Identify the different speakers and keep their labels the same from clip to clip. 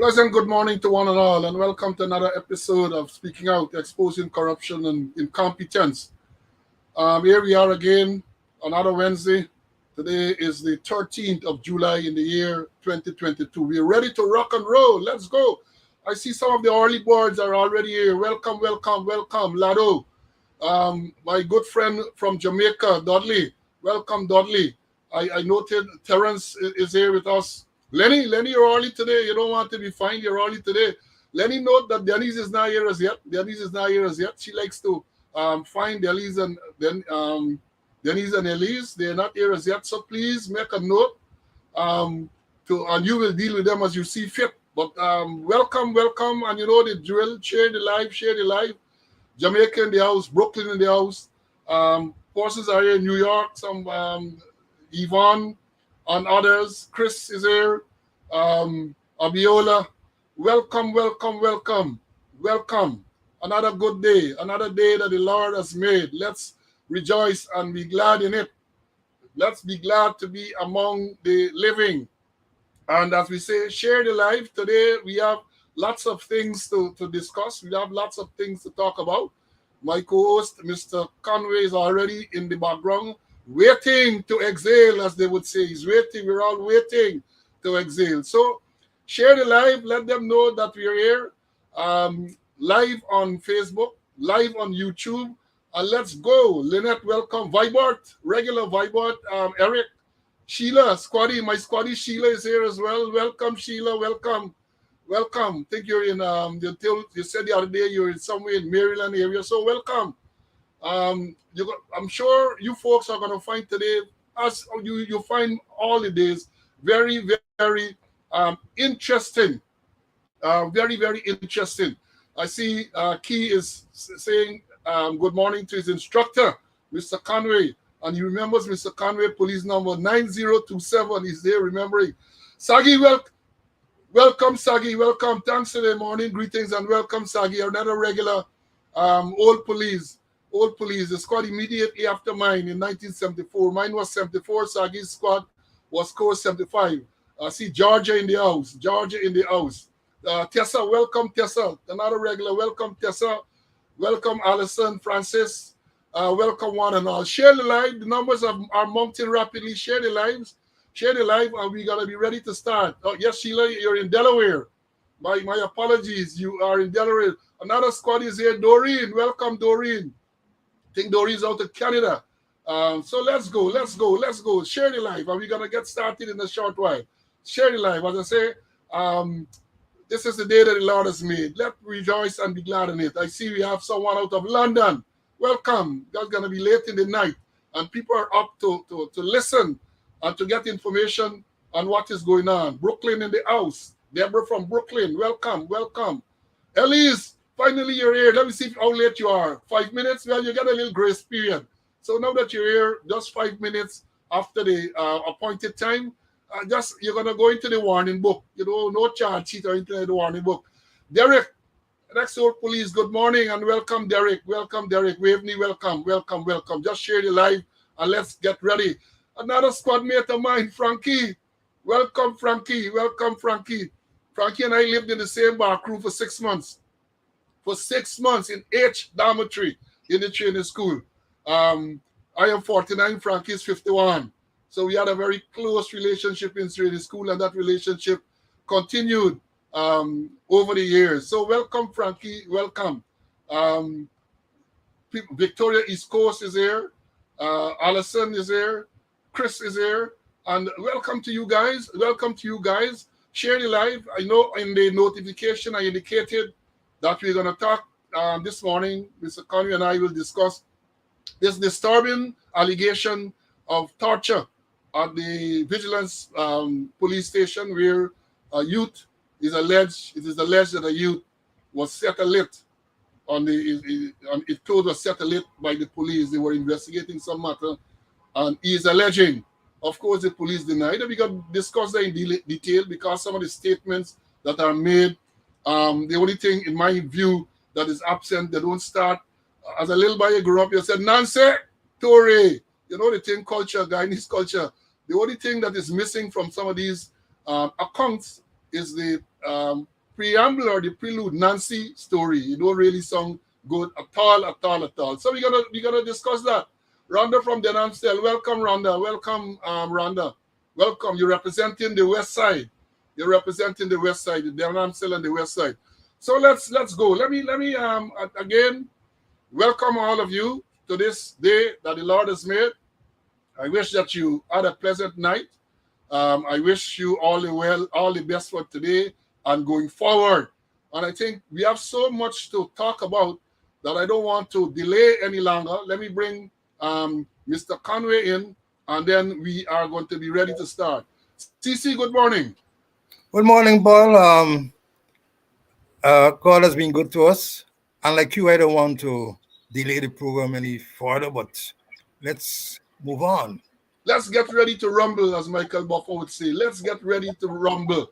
Speaker 1: Pleasant good morning to one and all, and welcome to another episode of Speaking Out, Exposing Corruption and Incompetence. Here we are again, another Wednesday. Today is the 13th of July in the year 2022. We're ready to rock and roll. Let's go. I see some of the early birds are already here. Welcome, welcome, welcome, Lado. My good friend from Jamaica, Dudley. Welcome, Dudley. I noted Terence is here with us. Lenny, you're early today. You don't want to be fined. You're early today. Lenny, note that Denise is not here as yet. Denise is not here as yet. She likes to find Denise and Denise and Elise. They're not here as yet. So please make a note and you will deal with them as you see fit. But welcome, and you know the drill. Share the live. Jamaica in the house, Brooklyn in the house. Forces are here in New York. Some Yvonne and others. Chris is here. Abiola. Welcome. Another good day. Another day that the Lord has made. Let's rejoice and be glad in it. Let's be glad to be among the living. And as we say, share the life. Today we have lots of things to discuss. We have lots of things to talk about. My co-host, Mr. Conway, is already in the background, waiting to exhale, as they would say. He's waiting. We're all waiting to exhale. So share the live. Let them know that we're here. Live on Facebook, live on YouTube. And let's go. Lynette, welcome. Vibart, regular Vibart. Eric, Sheila, Squaddy, my Squaddy Sheila is here as well. Welcome, Sheila. Welcome. I think you're in, you said the other day you're in somewhere in Maryland area. So welcome. I'm sure you folks are going to find today, as you find all the days, very, very interesting. Very interesting. I see Key is saying good morning to his instructor, Mr. Conway. And he remembers Mr. Conway, police number 9027. He's there remembering. Sagi, welcome, Sagi. Welcome. Thanks for the morning greetings and welcome, Sagi. Another regular old police. The squad immediately after mine in 1974. Mine was 74. Sagi's squad was score 75. I see Georgia in the house. Tessa, welcome, Tessa. Another regular. Welcome, Tessa. Welcome, Allison, Francis. Welcome one and all. Share the live. The numbers are mounting rapidly. Share the live, and we're gonna be ready to start. Oh yes, Sheila, you're in Delaware. My apologies. You are in Delaware. Another squad is here. Doreen, welcome, Doreen. I think Doreen's out of Canada. So let's go. Share the live, and we're gonna get started in a short while. Share the live. As I say, this is the day that the Lord has made. Let's rejoice and be glad in it. I see we have someone out of London. Welcome. That's going to be late in the night. And people are up to listen and to get information on what is going on. Brooklyn in the house. Deborah from Brooklyn. Welcome. Elise, finally you're here. Let me see how late you are. 5 minutes? Well, you get a little grace period. So now that you're here, just 5 minutes after the appointed time, you're going to go into the warning book. You know, no charge sheet or into the warning book. Derek, next old police, good morning and welcome, Derek. Waveney, welcome. Just share the live and let's get ready. Another squad mate of mine, Frankie. Welcome, Frankie. Frankie and I lived in the same bar crew for 6 months. In H dormitory in the training school. I am 49, Frankie is 51. So we had a very close relationship in training school, and that relationship continued over the years. So welcome, Frankie. Welcome. Victoria East Coast is here. Allison is here. Chris is here. And welcome to you guys. Share the live. I know in the notification I indicated that we're going to talk this morning. Mr. Conway and I will discuss this disturbing allegation of torture at the Vigilance police station where a youth it is alleged that a youth was set alight it was set alight by the police. They were investigating some matter, and he is alleging. Of course, the police denied it. We got to discuss that in detail because some of the statements that are made, the only thing in my view that is absent, they don't start. As a little boy grew up, you said, Nancy, Tore, you know the thing culture, Guyanese culture. The only thing that is missing from some of these accounts is the preamble or the prelude, Nancy story. It don't really sound good at all, at all, at all. So we're gonna discuss that. Rhonda from Denhamstel, welcome Rhonda, welcome Rhonda, welcome. You're representing the West Side. You're representing the West Side, the Denhamstel and the West Side. So let's go. Let me again welcome all of you to this day that the Lord has made. I wish that you had a pleasant night. I wish you all the best for today and going forward. And I think we have so much to talk about that I don't want to delay any longer. Let me bring Mr. Conway in, and then we are going to be ready to start. CC, good morning.
Speaker 2: Good morning, Paul. God has been good to us. Unlike you, I don't want to delay the program any further, but let's move on.
Speaker 1: Let's get ready to rumble, as Michael Buffer would say. Let's get ready to rumble.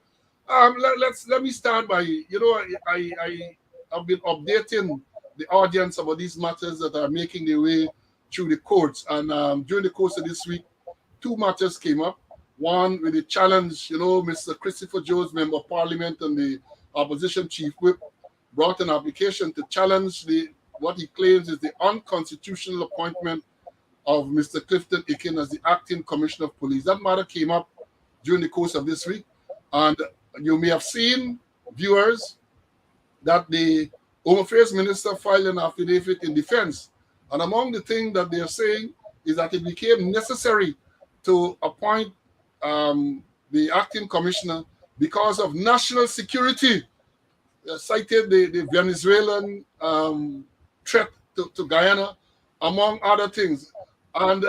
Speaker 1: Let me start by, I have been updating the audience about these matters that are making their way through the courts. And during the course of this week, two matters came up. One with the challenge, Mr. Christopher Jones, Member of Parliament, and the opposition chief whip brought an application to challenge what he claims is the unconstitutional appointment of Mr. Clifton Ikin as the acting commissioner of police. That matter came up during the course of this week. And you may have seen, viewers, that the Home Affairs Minister filed an affidavit in defense. And among the things that they are saying is that it became necessary to appoint the acting commissioner because of national security, cited the Venezuelan threat to Guyana, among other things. And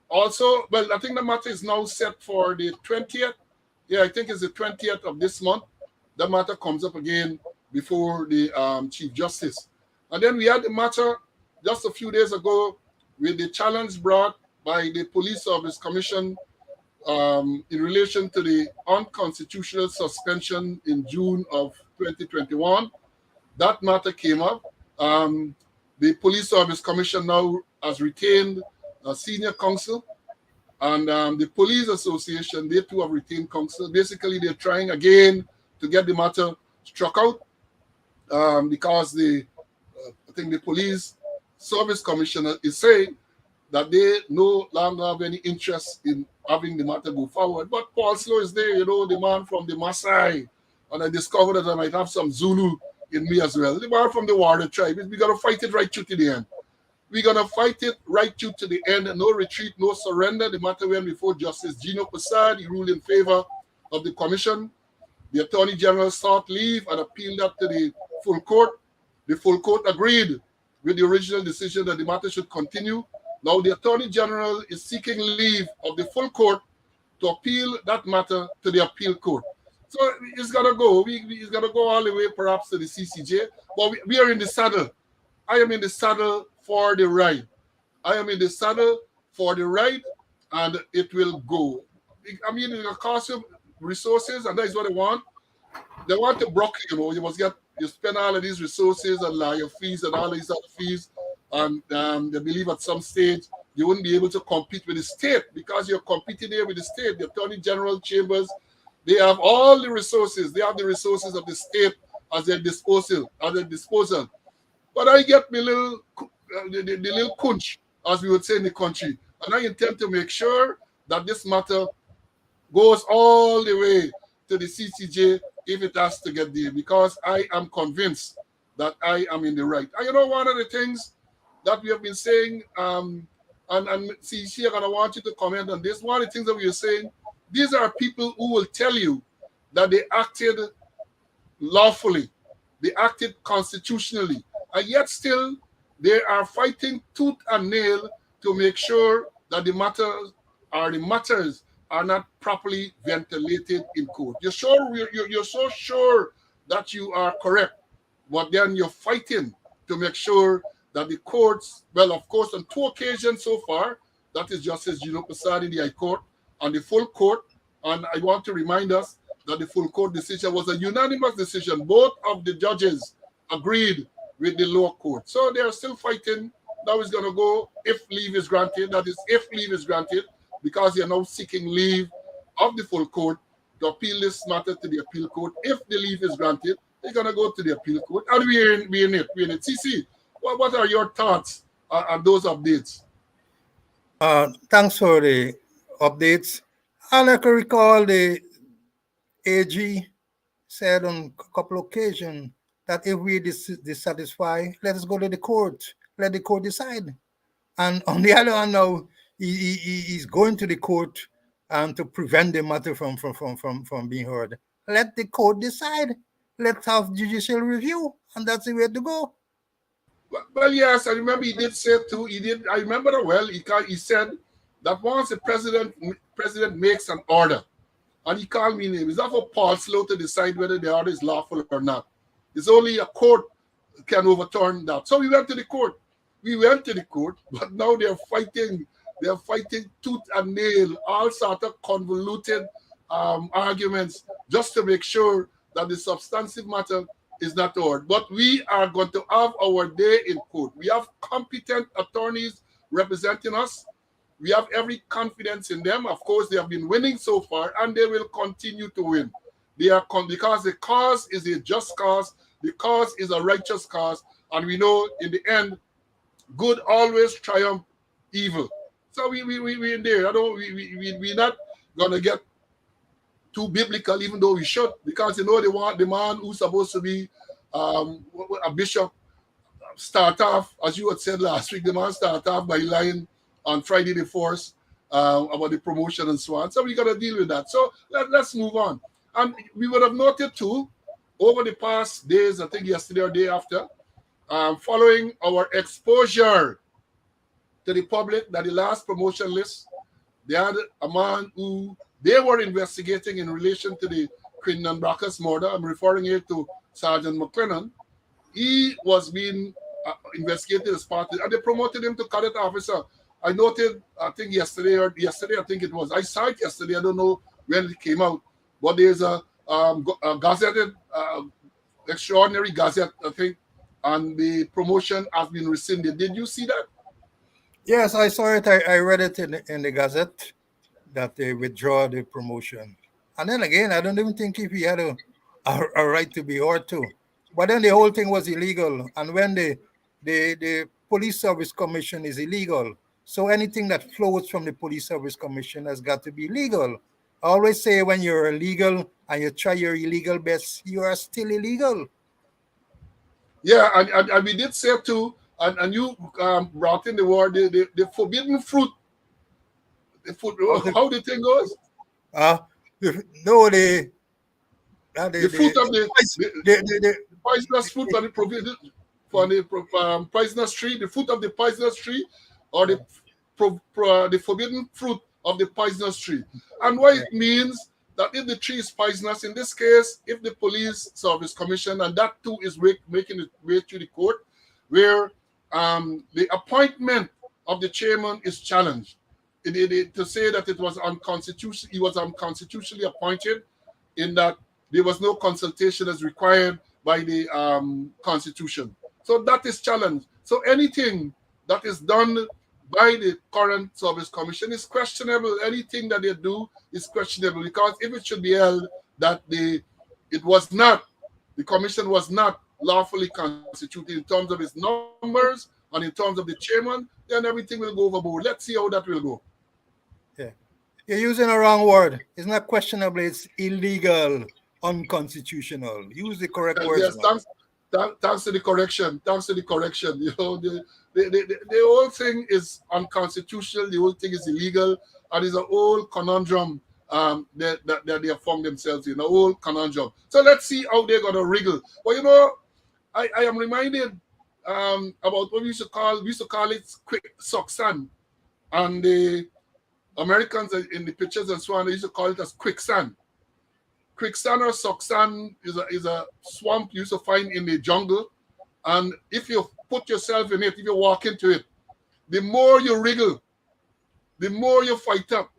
Speaker 1: also, well, I think the matter is now set for the 20th. Yeah, I think it's the 20th of this month. The matter comes up again before the Chief Justice. And then we had the matter just a few days ago with the challenge brought by the Police Service Commission in relation to the unconstitutional suspension in June of 2021. That matter came up. The Police Service Commission now has retained a senior counsel, and the Police Association, they too have retained counsel. Basically, they're trying again to get the matter struck out because I think the Police Service Commissioner is saying that they no longer have any interest in having the matter go forward. But Paul Slow is there, the man from the Maasai, and I discovered that I might have some Zulu in me as well. The man from the Warrior tribe. We're going to fight it right through to the end. We're going to fight it right through to the end. No retreat, no surrender. The matter went before Justice Gino Prasad. He ruled in favor of the commission. The Attorney General sought leave and appealed that to the full court. The full court agreed with the original decision that the matter should continue. Now the Attorney General is seeking leave of the full court to appeal that matter to the appeal court. So it's going to go. It's going to go all the way perhaps to the CCJ. But we are in the saddle. I am in the saddle for the ride. I am in the saddle for the ride, and it will go. I mean, it will cost you resources, and that is what they want. They want to block you. You must you spend all of these resources and lawyer fees and all these other fees, and they believe at some stage you wouldn't be able to compete with the state because you're competing here with the state. The Attorney General chambers, they have all the resources. They have the resources of the state at their disposal. But I get my little, the little kunch, as we would say in the country, and I intend to make sure that this matter goes all the way to the CCJ if it has to get there, because I am convinced that I am in the right. And one of the things that we have been saying, and CC, and I want you to comment on this. One of the things that we are saying, these are people who will tell you that they acted lawfully, they acted constitutionally, and yet still they are fighting tooth and nail to make sure that the matters are not properly ventilated in court. You're so sure that you are correct, but then you're fighting to make sure that the courts, well, of course, on two occasions so far, that is Justice Gino Prasad in the High Court and the full court. And I want to remind us that the full court decision was a unanimous decision. Both of the judges agreed with the lower court. So they are still fighting. Now it's going to go if leave is granted. That is, if leave is granted, because they are now seeking leave of the full court to appeal this matter to the appeal court. If the leave is granted, they're gonna go to the appeal court, and we're in it. We're in it. CC, what are your thoughts on those updates?
Speaker 2: Thanks for the updates. And I can recall the AG said on a couple of occasions that if we dissatisfied, let us go to the court. Let the court decide. And on the other hand, now he's going to the court and to prevent the matter from being heard. Let the court decide. Let's have judicial review, and that's the way to go.
Speaker 1: Well, yes, I remember he did say too. He did. I remember it well. He said that once the president makes an order, and he called me name, it's not for Paul Slow to decide whether the order is lawful or not. It's only a court can overturn that. So we went to the court. We went to the court, but now they're fighting. They're fighting tooth and nail, all sort of convoluted arguments, just to make sure that the substantive matter is not heard. But we are going to have our day in court. We have competent attorneys representing us. We have every confidence in them. Of course, they have been winning so far, and they will continue to win. They are because the cause is a just cause. The cause is a righteous cause, and we know in the end, good always triumph evil. So we in there. I don't. We're not gonna get too biblical, even though we should, because they want the man who's supposed to be a bishop start off, as you had said last week. The man start off by lying on Friday the 4th about the promotion and so on. So we got to deal with that. So let's move on. And we would have noted too, over the past days, I think yesterday or day after, following our exposure to the public that the last promotion list, they had a man who they were investigating in relation to the Quinlan Brackus murder. I'm referring here to Sergeant McLennan. He was being investigated as part of it, and they promoted him to cadet officer. I noted, I think yesterday, I think it was. I saw it yesterday. I don't know when it came out, but there's a gazetted, extraordinary gazette, I think, and the promotion has been rescinded. Did you see that?
Speaker 2: Yes, I saw it. I read it in the Gazette that they withdraw the promotion. And then again, I don't even think if he had a right to be or to. But then the whole thing was illegal. And when the Police Service Commission is illegal, so anything that flows from the Police Service Commission has got to be legal. I always say when you're illegal and you try your illegal best, you are still illegal.
Speaker 1: Yeah, and we did say too, and you brought in the word, the forbidden fruit. How the thing goes?
Speaker 2: No,
Speaker 1: the fruit of the poisonous fruit of the prohibited for the poisonous tree, the fruit of the poisonous tree, or the forbidden fruit of the poisonous tree. And what it means that if the tree is poisonous, in this case, if the Police Service Commission, and that too is making its way to the court, where the appointment of the chairman is challenged. To say that it was unconstitutional, he was unconstitutionally appointed, in that there was no consultation as required by the Constitution. So that is challenged. So anything that is done by the current Service Commission is questionable. Anything that they do is questionable, because if it should be held that the commission was not lawfully constituted in terms of its numbers and in terms of the chairman, then everything will go overboard. Let's see how that will go.
Speaker 2: Yeah. You're using a wrong word. It's not questionable, it's illegal, unconstitutional. Use the correct words.
Speaker 1: Yes, thanks to the correction. Thanks to the correction. You know, the whole thing is unconstitutional, the whole thing is illegal, and it's a whole conundrum that they have found themselves in, a whole conundrum. So let's see how they're gonna wriggle. Well, you know, I am reminded about what we used to call it quick suction, and the Americans in the pictures and so on, they used to call it as quicksand. Quicksand or sucksand is a swamp you used to find in the jungle, and if you put yourself in it, if you walk into it, the more you wriggle, the more you fight up,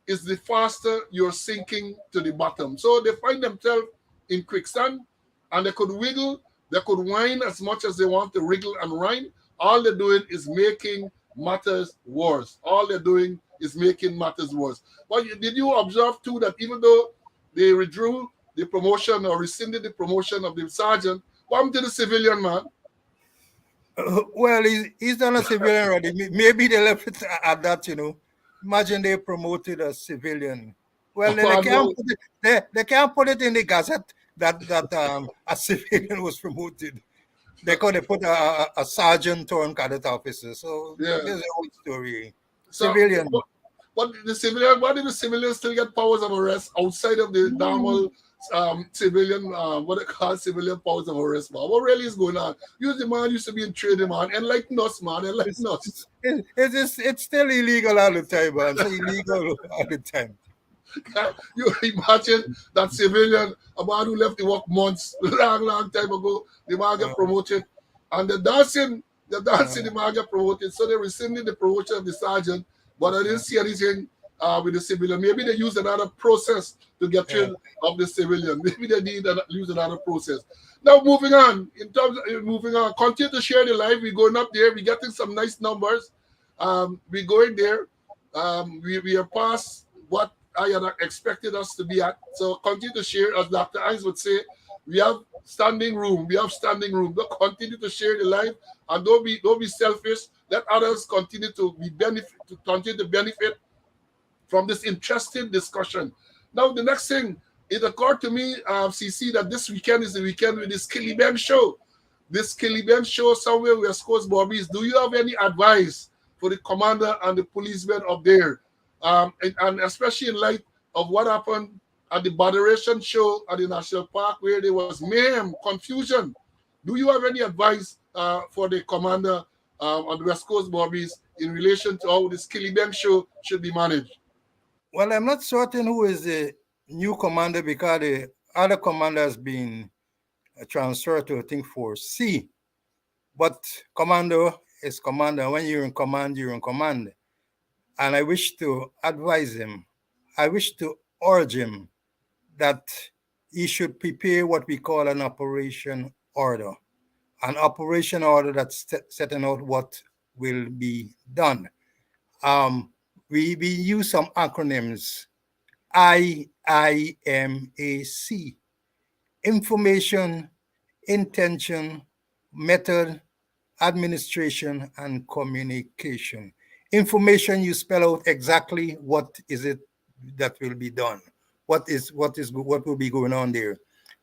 Speaker 1: is the faster you're sinking to the bottom. So they find themselves in quicksand, and they could wiggle, they could whine as much as they want to wriggle and whine. All they're doing is making matters worse. All they're doing is making matters worse. But did you observe too that even though they withdrew the promotion or rescinded the promotion of the sergeant. What happened to the civilian man?
Speaker 2: Well, he's done a civilian already. Maybe they left it at that, you know. Imagine they promoted a civilian. Well, they
Speaker 1: Oh,
Speaker 2: can't
Speaker 1: no.
Speaker 2: put it. They can't put it in the gazette that a civilian was promoted. They could have put a sergeant turned cadet officer. So
Speaker 1: Yeah.
Speaker 2: there's a whole story.
Speaker 1: So,
Speaker 2: Civilian.
Speaker 1: what the civilian? Why did the civilians still get powers of arrest outside of the normal civilian? What they call civilian powers of arrest? Man? What really is going on? You the man used to be in training, man. Enlighten us, man. Enlighten us.
Speaker 2: It's still illegal all the time, man. It's illegal all the time.
Speaker 1: You imagine that civilian, a man who left the work months, long time ago, the man get
Speaker 2: Uh,
Speaker 1: promoted, and
Speaker 2: uh,
Speaker 1: the man get promoted. So they rescinded the promotion of the sergeant, but I didn't
Speaker 2: uh,
Speaker 1: see anything with the civilian. Maybe they used another process to get
Speaker 2: uh,
Speaker 1: rid of the civilian. Maybe they need to use another process. Now moving on, moving on, continue to share the live. We're going up there. We're getting some nice numbers. We're going there. We are past what I had expected us to be at. So continue to share, as Dr. Hines would say, we have standing room. We have standing room. Don't continue to share the life and don't be selfish. Let others continue to continue to benefit from this interesting discussion. Now, the next thing, it occurred to me, CC, that this weekend is the weekend with this Killiben show. This Killiben show somewhere West Coast Bobbies. Do you have any advice for the commander and the policemen up there? And especially in light of what happened at the Botheration show at the National Park, where there was mayhem, confusion. Do you have any advice for the commander on the West Coast Bobbies in relation to how this Killiben show should be managed?
Speaker 2: well, I'm not certain who is the new commander because the other commander has been transferred to, I think, for C. But commander is commander. When you're in command, you're in command. And I wish to advise him, I wish to urge him that he should prepare what we call an operation order that's setting out what will be done. Um, we use some acronyms: IIMAC: information, intention, method, administration, and communication. Information, you spell out exactly what is it that will be done, what will be going on there.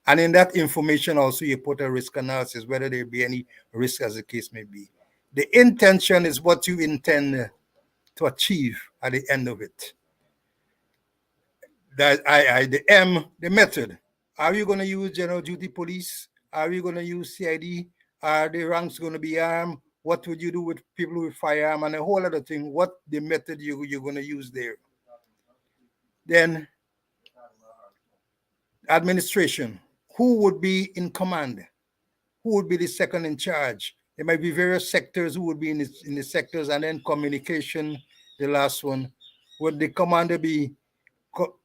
Speaker 2: And in that information also you put a risk analysis, whether there be any risk as the case may be. The intention is what you intend to achieve at the end of it. The M, the method. Are you going to use general duty police? Are you going to use CID? Are the ranks going to be armed? What would you do with people with firearm and a whole other thing? What the method you're going to use there? Then administration. Who would be in command? Who would be the second in charge? There might be various sectors who would be in the sectors, and then communication, the last one. Would the commander be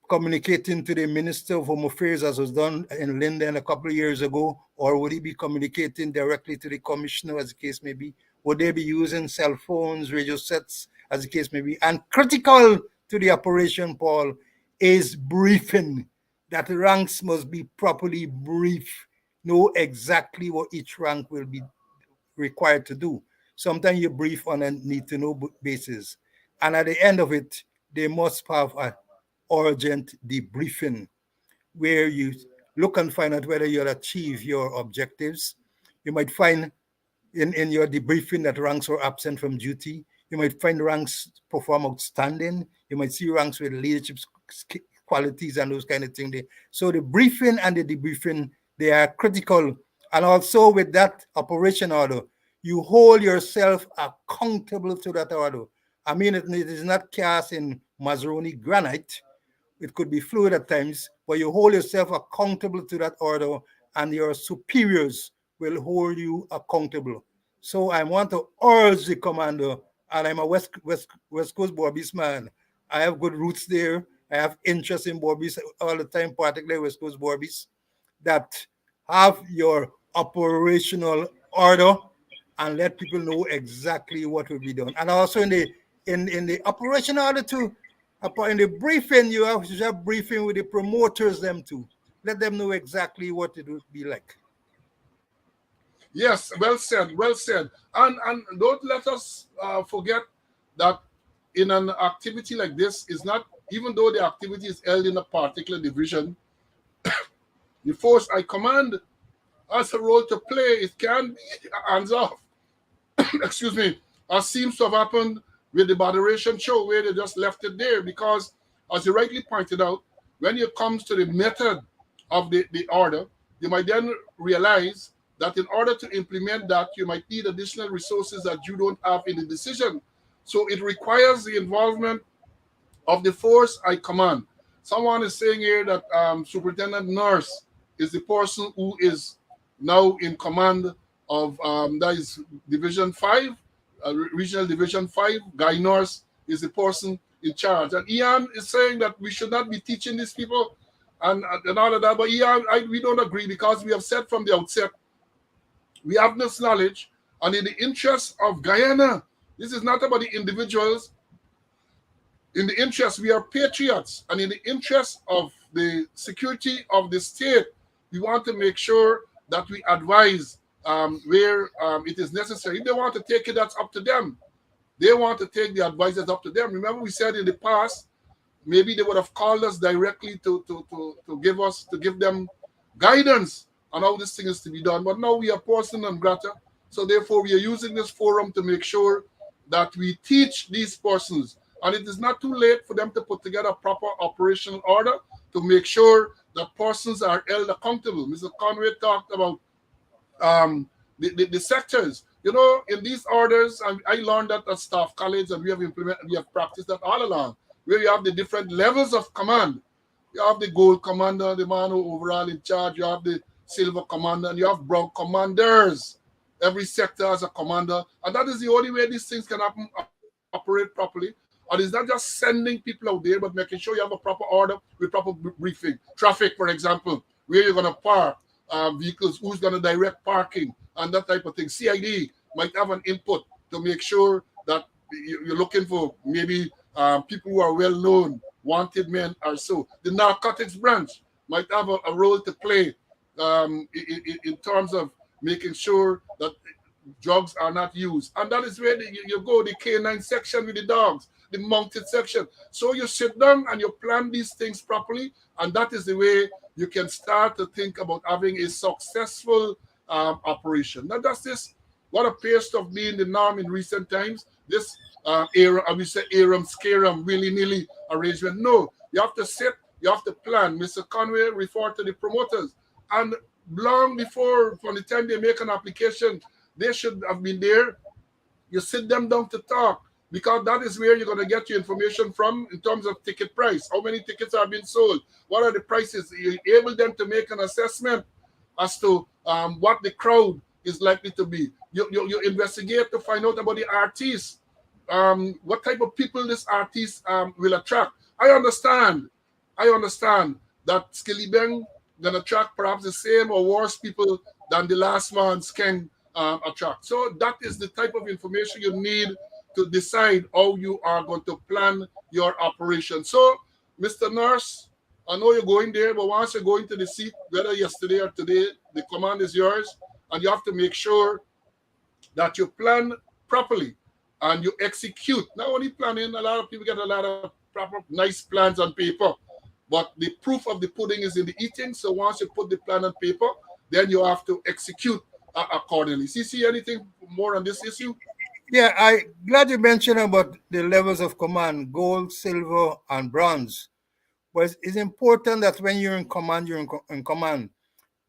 Speaker 2: communicating to the Minister of Home Affairs as was done in Linden a couple of years ago, or would he be communicating directly to the commissioner as the case may be? Would they be using cell phones, radio sets as the case may be? And critical to the operation, Paul, is briefing. That ranks must be properly briefed, know exactly what each rank will be required to do. Sometimes you brief on a need to know basis. And at the end of it, they must have an urgent debriefing where you look and find out whether you'll achieve your objectives. You might find in your debriefing that ranks were absent from duty. You might find ranks perform outstanding. You might see ranks with leadership qualities and those kind of things. So the briefing and the debriefing, they are critical. And also with that operation order, you hold yourself accountable to that order. I mean, it is not cast in Mazzaroni granite. It could be fluid at times, but you hold yourself accountable to that order, and your superiors will hold you accountable. So I want to urge the commander, and I'm a West Coast Barbies man. I have good roots there. I have interest in Barbies all the time, particularly West Coast Barbies, that have your operational order and let people know exactly what will be done. And also in the operational order too, Upon in the briefing, you have briefing with the promoters them too. Let them know exactly what it would be like.
Speaker 1: Yes, well said, well said. And don't let us forget that in an activity like this is not, even though the activity is held in a particular division, the force I command has a role to play. It can be hands off. Excuse me, as seems to have happened with the moderation show where they just left it there because, as you rightly pointed out, when it comes to the method of the order, you might then realize that in order to implement that, you might need additional resources that you don't have in the decision. So it requires the involvement of the force I command. Someone is saying here that Superintendent Nurse is the person who is now in command of that is Division 5, Regional Division 5. Guy Nurse is the person in charge. And Ian is saying that we should not be teaching these people and all of that. But Ian, we don't agree because we have said from the outset we have this knowledge, and in the interest of Guyana, this is not about the individuals, in the interest, we are patriots, and in the interest of the security of the state, we want to make sure that we advise where it is necessary. If they want to take it, that's up to them. They want to take the advice, that's up to them. Remember, we said in the past, maybe they would have called us directly to give them guidance on how this thing is to be done. But now we are person and grata, so therefore we are using this forum to make sure that we teach these persons, and it is not too late for them to put together a proper operational order to make sure that persons are held accountable. Mr. Conway talked about the sectors. You know, in these orders, I learned that at Staff College, and we have practiced that all along, where you have the different levels of command. You have the gold commander, the man who overall in charge. You have the silver commander, and you have brown commanders. Every sector has a commander, and that is the only way these things can happen, operate properly. And it's not just sending people out there, but making sure you have a proper order with proper briefing. Traffic, for example, where you're going to park vehicles, who's going to direct parking, and that type of thing. CID might have an input to make sure that you're looking for maybe people who are well known, wanted men or so. The narcotics branch might have a role to play in terms of making sure that drugs are not used. And that is where you go, the canine section with the dogs, the mounted section. So you sit down and you plan these things properly, and that is the way you can start to think about having a successful operation. Now, that's this what appears to have been the norm in recent times, this era, we say aram scarum, willy-nilly arrangement. No, you have to sit, you have to plan. Mr. Conway referred to the promoters. And long before, from the time they make an application, they should have been there. You sit them down to talk, because that is where you're going to get your information from in terms of ticket price. How many tickets are being sold? What are the prices? You able them to make an assessment as to what the crowd is likely to be. You investigate to find out about the artists, what type of people this artist will attract. I understand that Skillibeng gonna attract perhaps the same or worse people than the last man's can attract. So that is the type of information you need to decide how you are going to plan your operation. So, Mr. Nurse, I know you're going there, but once you go into the seat, whether yesterday or today, the command is yours, and you have to make sure that you plan properly and you execute. Not only planning, a lot of people get a lot of proper, nice plans on paper, but the proof of the pudding is in the eating. So once you put the plan on paper, then you have to execute accordingly. See anything more on this issue?
Speaker 2: Yeah, I glad you mentioned about the levels of command: gold, silver, and bronze. But it's important that when you're in command, you're in command.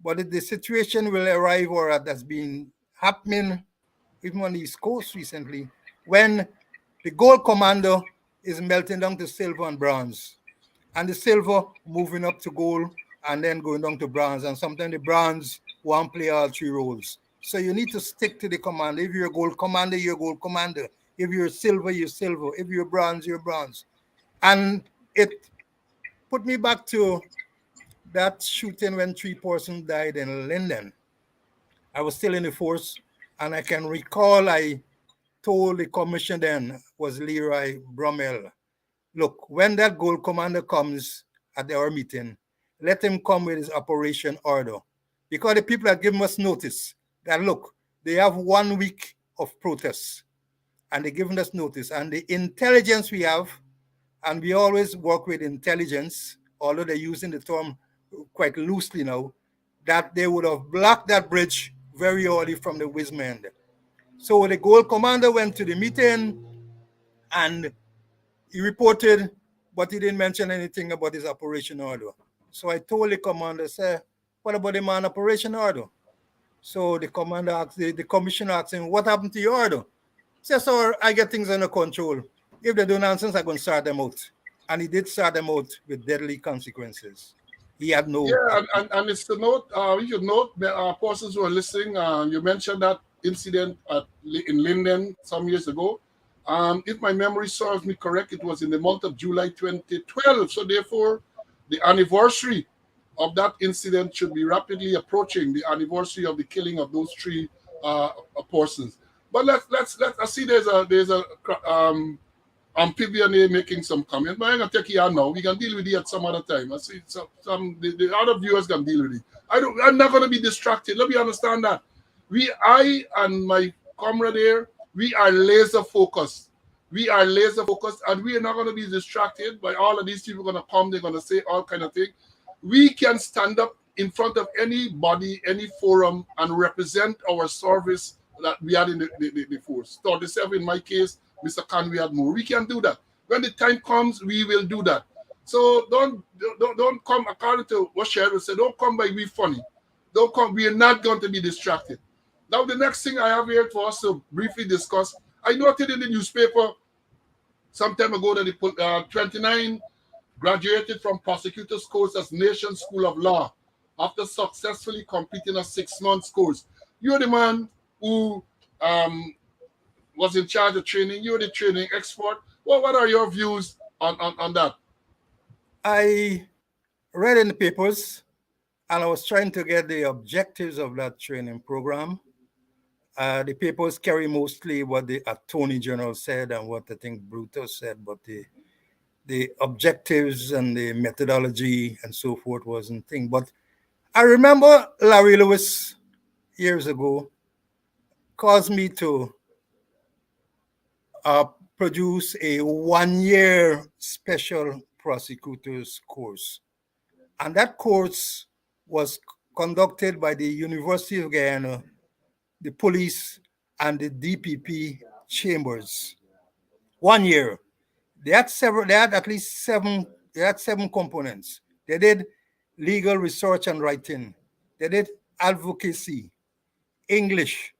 Speaker 2: But if the situation will arrive, or that's been happening even on the East Coast recently, when the gold commander is melting down to silver and bronze, and the silver moving up to gold and then going down to bronze, and sometimes the bronze won't play all three roles. So you need to stick to the commander. If you're a gold commander, you're a gold commander. If you're silver, you're silver. If you're bronze, you're bronze. And it put me back to that shooting when three persons died in Linden. I was still in the force, and I can recall I told the commission then was Leroy Brummel look, when that gold commander comes at our meeting, let him come with his operation order. Because the people are giving us notice that, look, they have 1 week of protests and they're giving us notice. And the intelligence we have, and we always work with intelligence, although they're using the term quite loosely now, that they would have blocked that bridge very early from the Wisma end. So the gold commander went to the meeting and he reported, but he didn't mention anything about his operation order. So I told the commander, say, what about the man operation order? So the commander asked, the commissioner asked him, what happened to your order? He said, sir, I get things under control. If they do nonsense, I'm going to start them out. And he did start them out with deadly consequences. He had no.
Speaker 1: Yeah, and it's to note, you should note, persons who are listening, you mentioned that incident in Linden some years ago. If my memory serves me correct, it was in the month of July 2012. So therefore, the anniversary of that incident should be rapidly approaching the anniversary of the killing of those three persons. But let's I see there's a amphibian here making some comment, but I'm gonna take it out now. We can deal with it at some other time. I see some the other viewers can deal with it. I'm not gonna be distracted. Let me understand that. I and my comrade here, we are laser focused. We are laser focused, and we are not gonna be distracted by all of these people gonna come, they're gonna say all kind of things. We can stand up in front of anybody, any forum, and represent our service that we had in the force. 37 in my case, Mr. Khan, we had more. We can do that. When the time comes, we will do that. So don't come according to what Cheryl said. Don't come by we funny. Don't come. We are not going to be distracted. Now the next thing I have here for us to briefly discuss. I noted in the newspaper some time ago that the 29 graduated from prosecutor's course as Nation School of Law after successfully completing a 6-month course. You're the man who was in charge of training. You're the training expert. Well, what are your views on that?
Speaker 2: I read in the papers and I was trying to get the objectives of that training program. The papers carry mostly what the Attorney General said and what I think Brutus said, but the objectives and the methodology and so forth wasn't thing. But I remember Larry Lewis years ago caused me to produce a 1-year special prosecutors course. And that course was conducted by the University of Guyana, the police, and the DPP chambers. 1 year. They had at least seven components. They did legal research and writing. They did advocacy, English,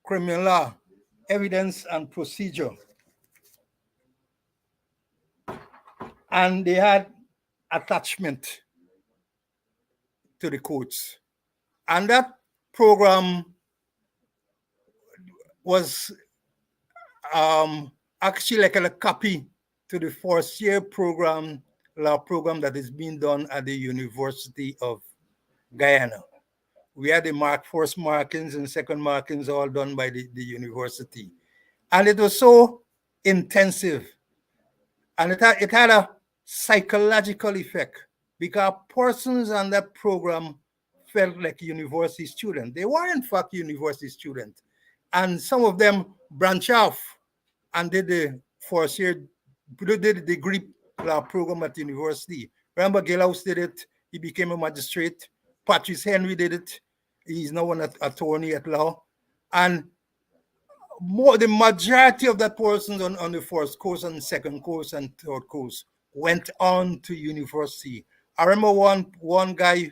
Speaker 2: criminal law, evidence and procedure. And they had attachment to the courts. And that program was actually like a copy to the first-year program, law program that is being done at the University of Guyana. We had the first markings and second markings all done by the university. And it was so intensive. And it had a psychological effect because persons on that program felt like university students. They were in fact university students. And some of them branched off and did the first year, did the degree law program at the university. Remember, Gilhouse did it. He became a magistrate. Patrice Henry did it. He's now an attorney at law. And the majority of that persons on the first course and second course and third course went on to university. I remember one guy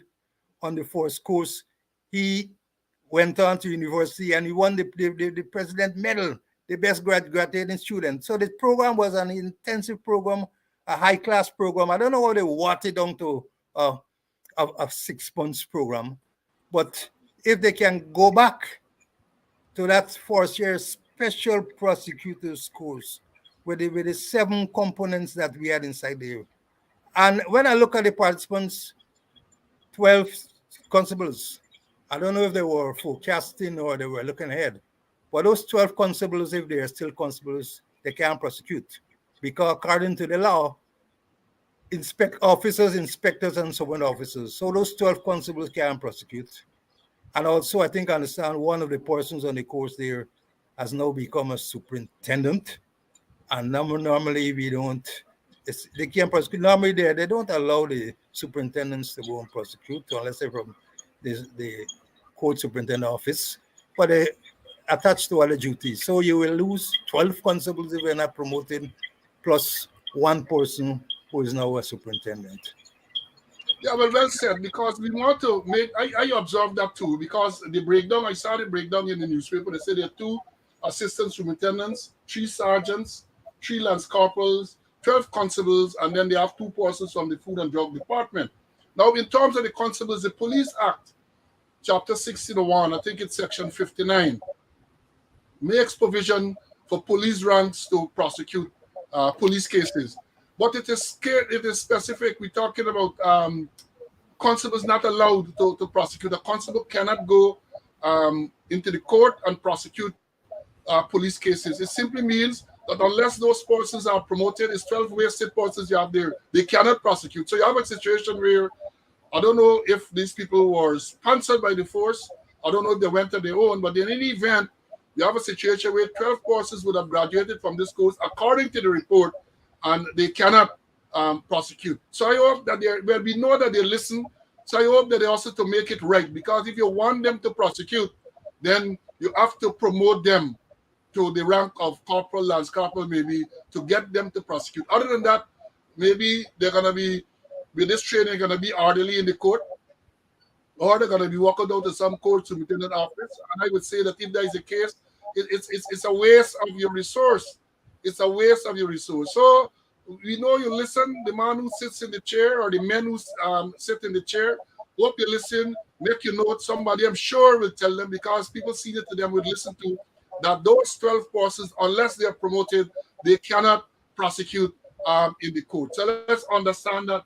Speaker 2: on the first course, he went on to university and he won the president medal, the best graduating student. So the program was an intensive program, a high class program. I don't know how they watered it down to a 6 months program, but if they can go back to that first year special prosecutors course with the 7 components that we had inside there. And when I look at the participants, 12 constables, I don't know if they were forecasting or they were looking ahead, but those 12 constables, if they are still constables, they can't prosecute because according to the law, officers, inspectors, and sworn officers. So those 12 constables can prosecute. And also, I think I understand one of the persons on the course there has now become a superintendent. And normally we don't, they can't prosecute. Normally they don't allow the superintendents to go and prosecute unless they're from the court superintendent office. But they attached to other duties. So you will lose 12 constables if you're not promoted, plus one person who is now a superintendent.
Speaker 1: Yeah, well said. Because we want to make. I observed that too. Because the breakdown, I saw the breakdown in the newspaper. They said there are 2 assistant superintendents, 3 sergeants, 3 lance corporals, 12 constables, and then they have 2 persons from the Food and Drug Department. Now, in terms of the constables, the Police Act, Chapter 61, I think it's Section 59, makes provision for police ranks to prosecute police cases. But it is specific. We're talking about constables not allowed to prosecute. A constable cannot go into the court and prosecute police cases. It simply means that unless those persons are promoted, it's 12 wasted persons you have there. They cannot prosecute. So you have a situation where I don't know if these people were sponsored by the force. I don't know if they went on their own, but in any event, you have a situation where 12 persons would have graduated from this course according to the report, and they cannot prosecute. So I hope that well, we know that they listen. So I hope that they also to make it right, because if you want them to prosecute, then you have to promote them to the rank of corporal, lance corporal, maybe to get them to prosecute. Other than that, maybe they're gonna be with this training gonna be orderly in the court, or they're going to be walking down to some court superintendent office. And I would say that if there is a case, it's a waste of your resource. It's a waste of your resource. So we know you listen. The man who sits in the chair, or the men who sit in the chair, hope you listen, make you note. Somebody, I'm sure, will tell them, because people senior to them would listen to, that those 12 persons, unless they are promoted, they cannot prosecute in the court. So let's understand that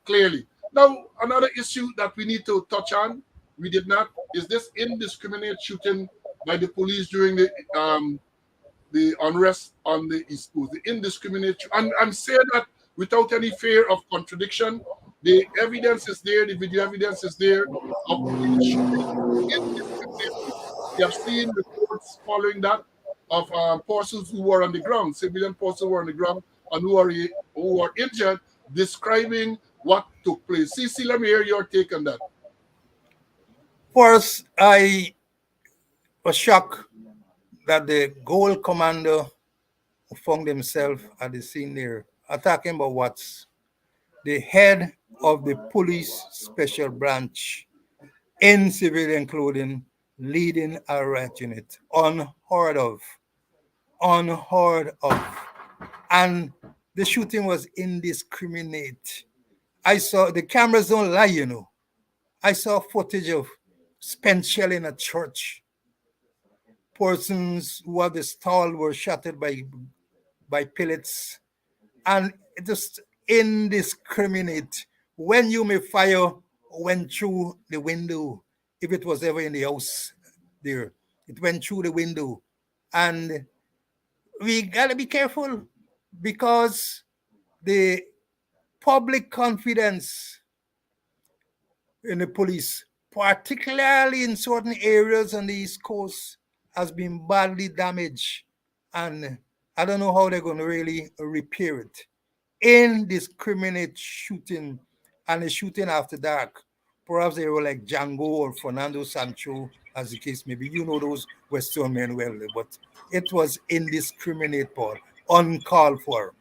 Speaker 1: clearly. Now, another issue that we need to touch on, we did not, is this indiscriminate shooting by the police during the unrest on the East Coast. The indiscriminate, and I'm saying that without any fear of contradiction. The evidence is there, the video evidence is there of police shooting indiscriminately. We have seen reports following that of persons who were on the ground, civilian persons who were on the ground and who are injured, describing what took place. CC, let me hear your take on that.
Speaker 2: First, I was shocked that the gold commander who found himself at the scene there attacking about what's the head of the police special branch in civilian clothing leading a riot unit. Unheard of. Unheard of. And the shooting was indiscriminate. I saw the cameras don't lie, you know. I saw footage of spent shell in a church. Persons who had the stall were shattered by pellets, and it just indiscriminate. When you may fire went through the window, if it was ever in the house there, it went through the window, and we gotta be careful because the public confidence in the police, particularly in certain areas on the East Coast, has been badly damaged. And I don't know how they're going to really repair it. Indiscriminate shooting and the shooting after dark. Perhaps they were like Django or Fernando Sancho, as the case may be. You know those Western men well, but it was indiscriminate, Paul, uncalled for.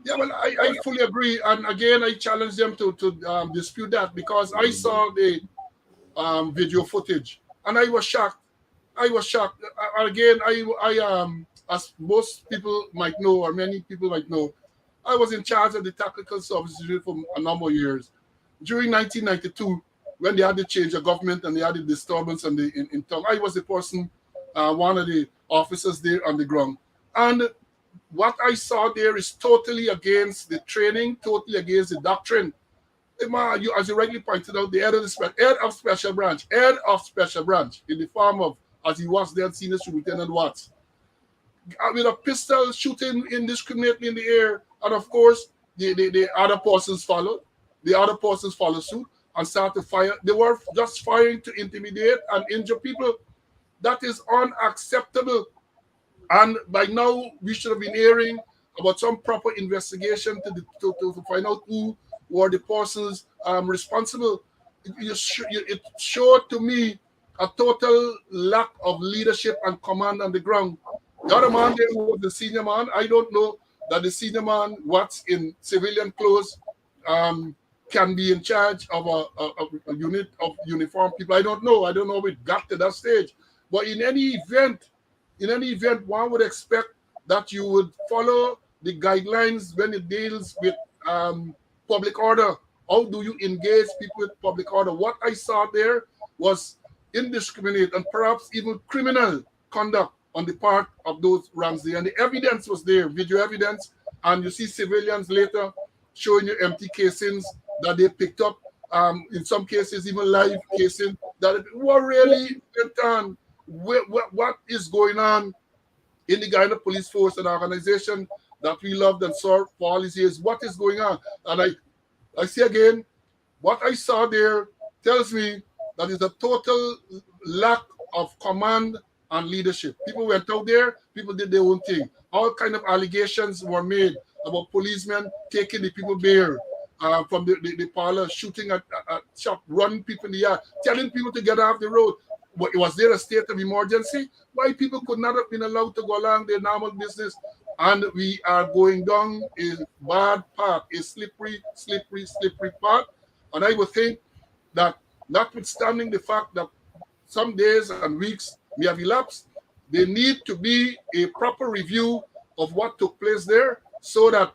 Speaker 1: Yeah, well, I fully agree. And again, I challenge them to dispute that, because I saw the video footage and I was shocked. I was shocked. Again, as most people might know, or many people might know, I was in charge of the tactical services for a number of years. During 1992, when they had the change of government and they had the disturbance in town, I was the person, one of the officers there on the ground. And what I saw there is totally against the training, totally against the doctrine. As you rightly pointed out, the head of special branch in the form of, as he was then, Senior Superintendent Watts, with a pistol shooting indiscriminately in the air. And of course, the other persons followed. The other persons follow suit and start to fire. They were just firing to intimidate and injure people. That is unacceptable. And by now, we should have been hearing about some proper investigation to find out who were the persons responsible. It showed to me a total lack of leadership and command on the ground. The other man there was the senior man. I don't know that the senior man, what's in civilian clothes, um, can be in charge of a unit of uniformed people. I don't know. I don't know if it got to that stage. But in any event, one would expect that you would follow the guidelines when it deals with public order. How do you engage people with public order? What I saw there was indiscriminate and perhaps even criminal conduct on the part of those ranks there. And the evidence was there, video evidence. And you see civilians later showing you empty casings that they picked up. In some cases, even live casing. That what really went on? What is going on in the Guyana Police Force, an organization that we loved and saw for all these years? What is going on? And I say again, what I saw there tells me that is a total lack of command and leadership. People went out there, people did their own thing. All kind of allegations were made about policemen taking the people there from the parlor, shooting at shop, running people in the yard, telling people to get off the road. But was there a state of emergency? Why people could not have been allowed to go along their normal business? And we are going down a bad path, a slippery, slippery, slippery path. And I would think that notwithstanding the fact that some days and weeks may have elapsed, there need to be a proper review of what took place there so that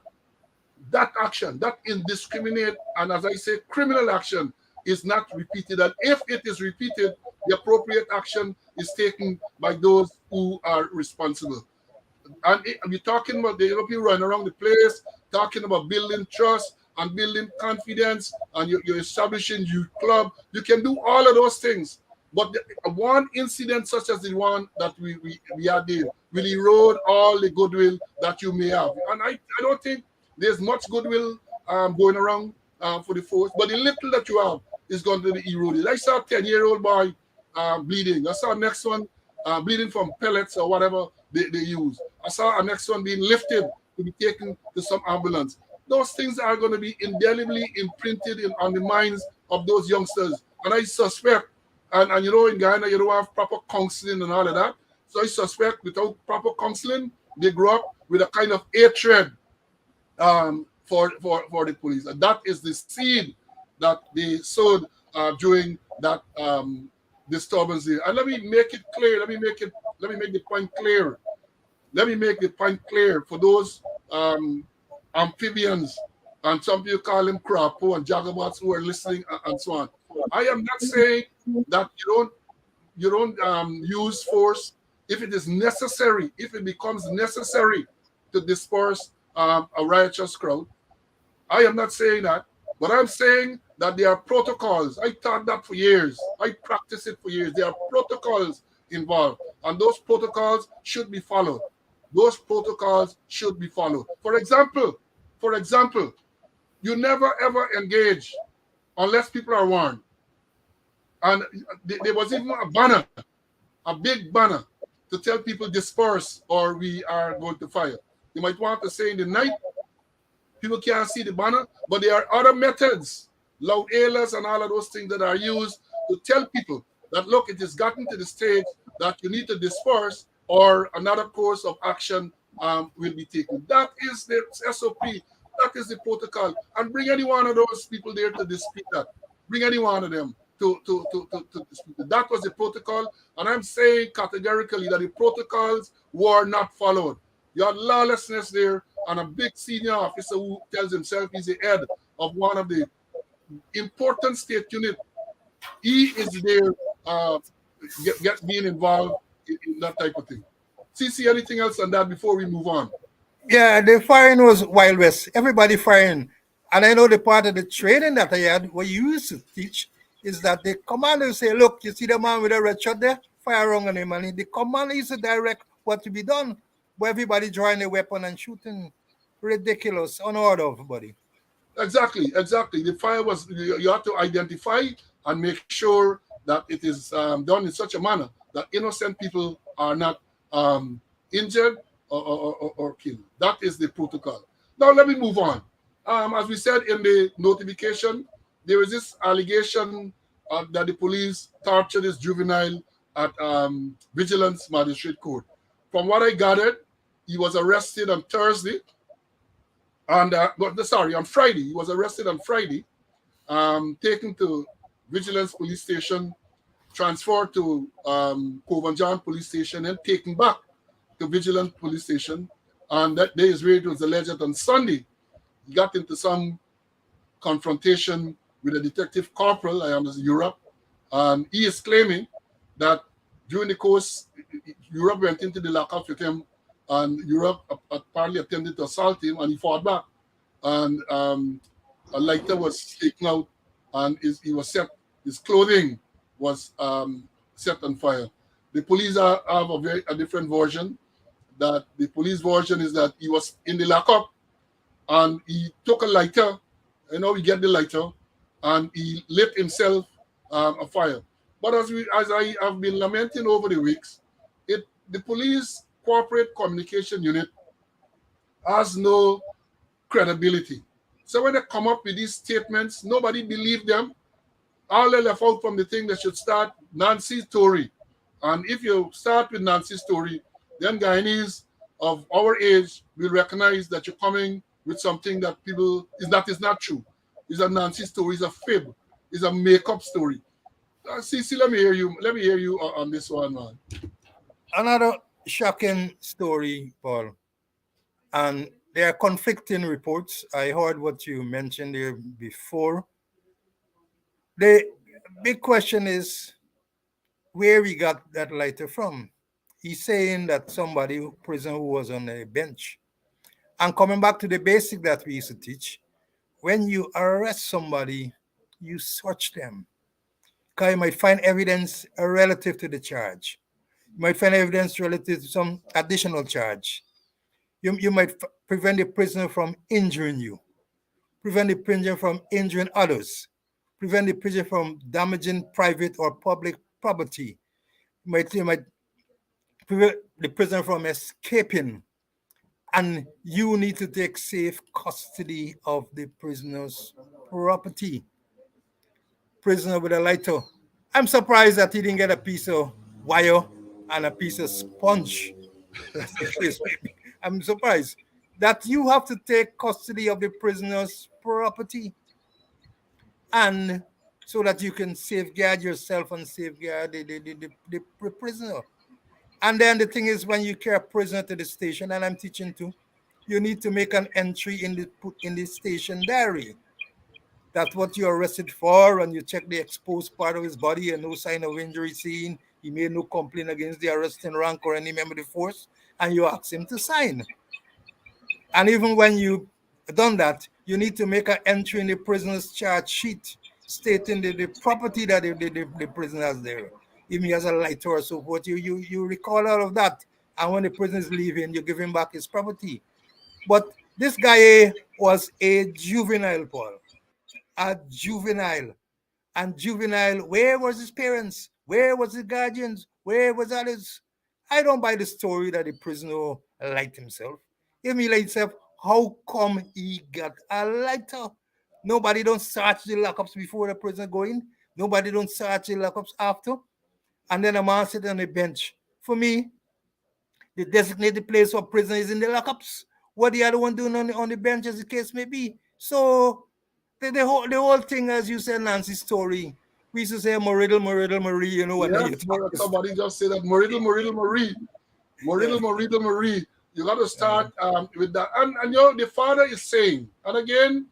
Speaker 1: that action, that indiscriminate and, as I say, criminal action is not repeated. And if it is repeated, the appropriate action is taken by those who are responsible. And we're talking about the European running around the place, talking about building trust and building confidence, and you're establishing youth club. You can do all of those things. But one incident such as the one that we had there will erode all the goodwill that you may have. And I don't think there's much goodwill going around for the force, but the little that you have is going to be eroded. I saw a 10-year-old boy bleeding. I saw next one bleeding from pellets or whatever they use. I saw a next one being lifted to be taken to some ambulance. Those things are going to be indelibly imprinted on the minds of those youngsters. And I suspect, and you know, in Guyana, you don't have proper counseling and all of that. So I suspect without proper counseling, they grow up with a kind of hatred for the police. And that is the seed that they sowed during that disturbance here. And let me make it clear. Let me make the point clear. Let me make the point clear for those amphibians, and some people call them crapo and jagabots who are listening and so on. I am not saying that you don't use force if it is necessary, if it becomes necessary to disperse a riotous crowd. I am not saying that, but I'm saying that there are protocols. I taught that for years. I practiced it for years. There are protocols involved, and those protocols should be followed. Those protocols should be followed. For example, you never ever engage unless people are warned. And there was even a banner, a big banner, to tell people disperse or we are going to fire. You might want to say in the night, people can't see the banner, but there are other methods, loud hailers and all of those things that are used to tell people that, look, it has gotten to the stage that you need to disperse or another course of action will be taken. That is the SOP. That is the protocol. And bring any one of those people there to dispute that. Bring any one of them to dispute that. That was the protocol. And I'm saying categorically that the protocols were not followed. You had lawlessness there, and a big senior officer who tells himself he's the head of one of the important state unit. He is there being involved in that type of thing. See anything else on that before we move on?
Speaker 2: Yeah, the firing was Wild West. Everybody firing. And I know the part of the training that I had, what you used to teach, is that the commander say, look, you see the man with the red shirt there? Fire on him. And the commander used to direct what to be done. But everybody drawing a weapon and shooting. ridiculous, unheard of, buddy.
Speaker 1: Exactly, exactly. The fire was, you have to identify and make sure that it is done in such a manner that innocent people are not um, injured or killed. That is the protocol. Now, let me move on. As we said in the notification, there is this allegation that the police tortured this juvenile at Vigilance Magistrate Court. From what I gathered, he was arrested on Thursday, and sorry, on Friday. He was arrested on Friday, taken to Vigilance Police Station, transferred to Covanjan Police Station, and taken back to Vigilance Police Station. And that day is where it was alleged on Sunday. He got into some confrontation with a detective corporal, I understand, Europe, and he is claiming that during the course, Europe went into the lockup with him, and Europe apparently attempted to assault him, and he fought back. And a lighter was taken out, and he was set. His clothing was set on fire. The police have a different version. That the police version is that he was in the lockup, and he took a lighter. He get the lighter, and he lit himself afire. But as I have been lamenting over the weeks, the police corporate communication unit has no credibility. So when they come up with these statements, nobody believed them. All they left out from the thing, they should start Nancy's story. And if you start with Nancy's story, then Guyanese of our age will recognize that you're coming with something that is not true. It's a Nancy story, it's a fib, it's a make-up story. See, let me hear you. Let me hear you on this one, man.
Speaker 2: Another shocking story, Paul, and there are conflicting reports. I heard what you mentioned there before. The big question is where he got that lighter from. He's saying that somebody, prison who was on a bench. And coming back to the basic that we used to teach, when you arrest somebody, you search them. Because you might find evidence relative to the charge. You might find evidence relative to some additional charge. You might prevent the prisoner from injuring you, prevent the prisoner from injuring others, prevent the prisoner from damaging private or public property. You might prevent the prisoner from escaping, and you need to take safe custody of the prisoner's property. Prisoner with a lighter. I'm surprised that he didn't get a piece of wire and a piece of sponge. As the case may be. I'm surprised that you have to take custody of the prisoner's property, and so that you can safeguard yourself and safeguard the prisoner. And then the thing is, when you carry a prisoner to the station, and I'm teaching too, you need to make an entry in the station diary. That's what you're arrested for, and you check the exposed part of his body and no sign of injury seen. He made no complaint against the arresting rank or any member of the force, and you ask him to sign. And even when you done that, you need to make an entry in the prisoner's charge sheet stating the property that the prisoner has there. If he has a lighter or so forth, you recall all of that. And when the prisoner is leaving, you give him back his property. But this guy was a juvenile, Paul. A juvenile. And juvenile, where was his parents? Where was his guardians? Where was others? I don't buy the story that the prisoner light himself. If he light himself, how come he got a lighter? Nobody don't search the lockups before the prisoner go in. Nobody don't search the lockups after. And then a man sit on the bench. For me, the designated place for prisoner is in the lockups. What the other one doing on the bench, as the case may be. So the whole thing, as you said, Nancy's story. We used to say Moriddle, Marie, and then you
Speaker 1: Yes,
Speaker 2: talk this.
Speaker 1: somebody just said that Moriddle, Marie.
Speaker 2: Yeah.
Speaker 1: Moriddle, Marie. You got to start with that. And the father is saying, and again,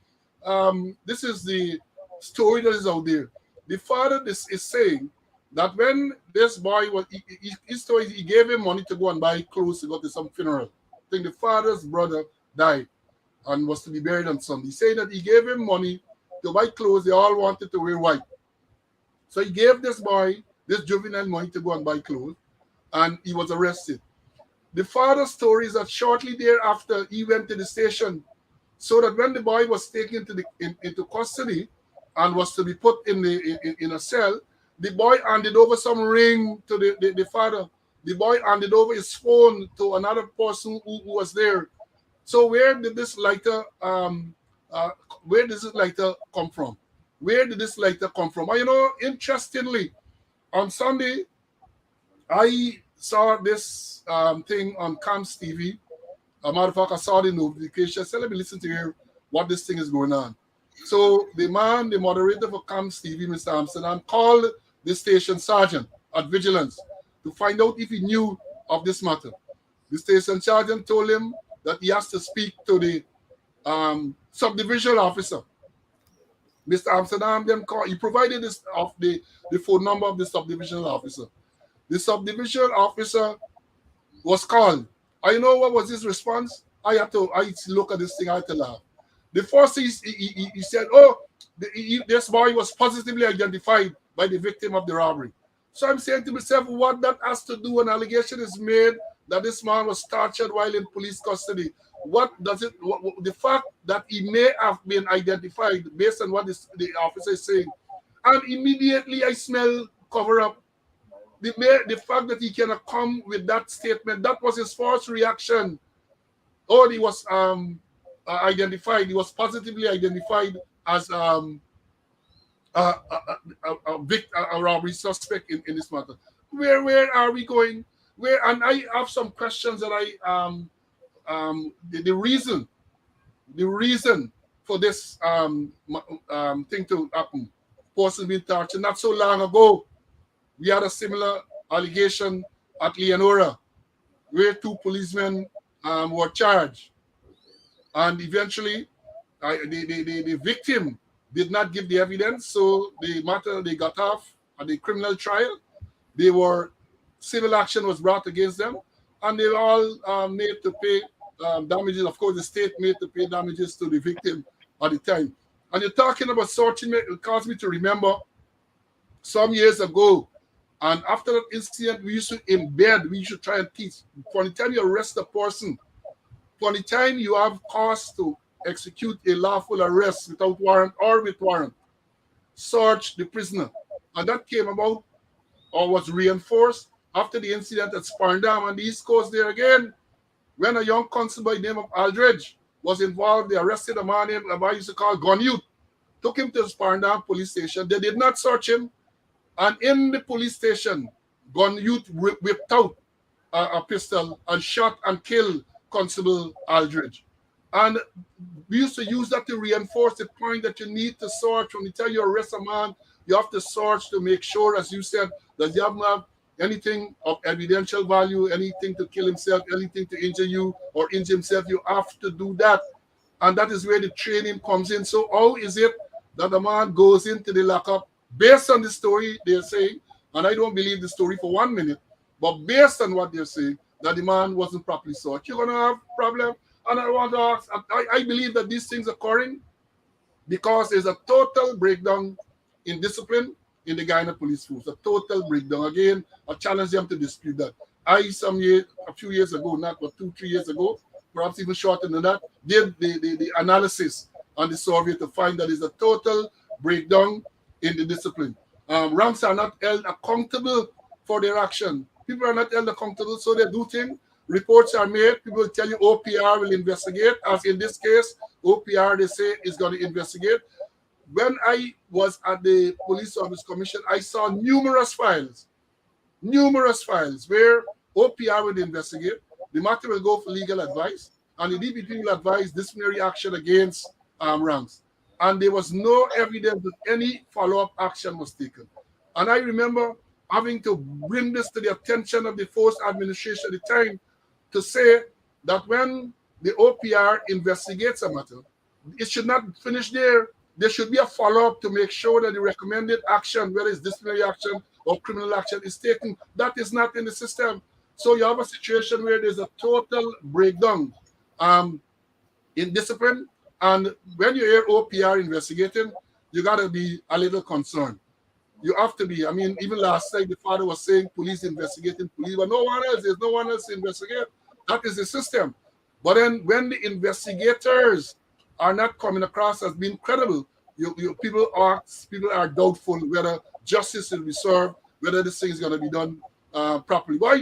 Speaker 1: this is the story that is out there. The father is saying that when this boy was, his story, he gave him money to go and buy clothes to go to some funeral. I think the father's brother died and was to be buried on Sunday. He said that he gave him money to buy clothes. They all wanted to wear white. So he gave this boy, this juvenile, money to go and buy clothes, and he was arrested. The father's story is that shortly thereafter, he went to the station so that when the boy was taken into custody and was to be put in a cell, the boy handed over some ring to the father. The boy handed over his phone to another person who was there. So uh, where does this lighter come from? Where did this lighter come from? You know, interestingly, on Sunday, I saw this thing on Camps TV. A matter of fact, I saw the notification. So let me listen to hear what this thing is going on. So the man, the moderator for Camps TV, Mr. Amsterdam, called the station sergeant at Vigilance to find out if he knew of this matter. The station sergeant told him that he has to speak to the subdivisional officer. Mr. Amsterdam then called. He provided the phone number of the subdivisional officer. The subdivisional officer was called. I know what was his response. I had to look at this thing. I had to laugh. The first thing he said, "Oh, this boy was positively identified by the victim of the robbery." So I'm saying to myself, what that has to do? An allegation is made that this man was tortured while in police custody. What does it? The fact that he may have been identified based on what the officer is saying, and immediately I smell cover up. The fact that he cannot come with that statement, that was his first reaction. Oh, he was identified. He was positively identified as a robbery suspect in this matter. Where are we going? Where? And I have some questions that the reason for this thing to happen. Person being tortured not so long ago. We had a similar allegation at Leonora, where two policemen were charged, and eventually the victim did not give the evidence, so the matter they got off at the criminal trial. They were civil action was brought against them, and they were all made to pay damages. Of course, the state made to pay damages to the victim at the time. And you're talking about searching, it caused me to remember some years ago. And after that incident, we used to embed, we used to try and teach. For the time you arrest a person, for the time you have cause to execute a lawful arrest without warrant or with warrant, search the prisoner. And that came about or was reinforced after the incident at Sparndam on the East Coast there again, when a young constable by the name of Aldridge was involved. They arrested a man named, I used to call Gun Youth, took him to the Sparndam police station. They did not search him. And in the police station, Gun Youth whipped out a pistol and shot and killed Constable Aldridge. And we used to use that to reinforce the point that you need to search. When you tell you arrest a man, you have to search to make sure, as you said, that you haven't have anything of evidential value, anything to kill himself, anything to injure you or injure himself. You have to do that. And that is where the training comes in. So how is it that a man goes into the lockup based on the story they're saying, and I don't believe the story for 1 minute, but based on what they're saying, that the man wasn't properly sought, you're going to have a problem. And I want to ask, I believe that these things are occurring because there's a total breakdown in discipline in the Guyana police force, a total breakdown. Again, I challenge them to dispute that. A few years ago, not but 2-3 years ago, perhaps even shorter than that, did the analysis on the survey to find that there's a total breakdown in the discipline. Ranks are not held accountable for their action. People are not held accountable, so they do things. Reports are made. People will tell you OPR will investigate. As in this case, OPR, they say, is going to investigate. When I was at the Police Service Commission, I saw numerous files where OPR will investigate. The matter will go for legal advice, and the DPP will advise disciplinary action against ranks. And there was no evidence that any follow-up action was taken. And I remember having to bring this to the attention of the force administration at the time to say that when the OPR investigates a matter, it should not finish there. There should be a follow-up to make sure that the recommended action, whether it's disciplinary action or criminal action, is taken. That is not in the system. So you have a situation where there's a total breakdown in discipline. And when you hear OPR investigating, you got to be a little concerned. You have to be. I mean, even last night, the father was saying police investigating police, but no one else. There's no one else to investigate. That is the system. But then when the investigators are not coming across as being credible, people are doubtful whether justice will be served, whether this thing is going to be done properly. Well,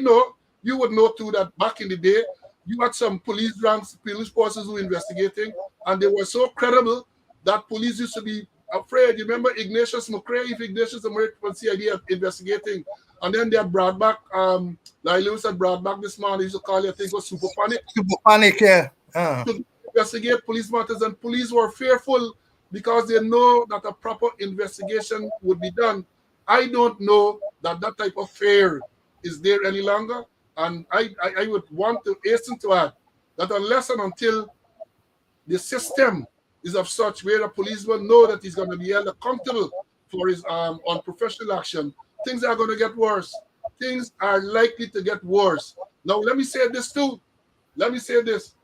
Speaker 1: you would know too that back in the day, you had some police ranks, police forces who were investigating, and they were so credible that police used to be afraid. You remember Ignatius McCrae? If Ignatius McCrae from CID investigating, and then they had brought back, like Lewis had brought back this man, he used to call it, I think it was Super Panic,
Speaker 2: Super panic, yeah.
Speaker 1: to investigate police matters, and police were fearful because they know that a proper investigation would be done. I don't know that that type of fear is there any longer, and I would want to hasten to add that unless and until the system is of such where a policeman know that he's going to be held accountable for his unprofessional action, things are going to get worse. Things are likely to get worse. Now, let me say this too. Let me say this.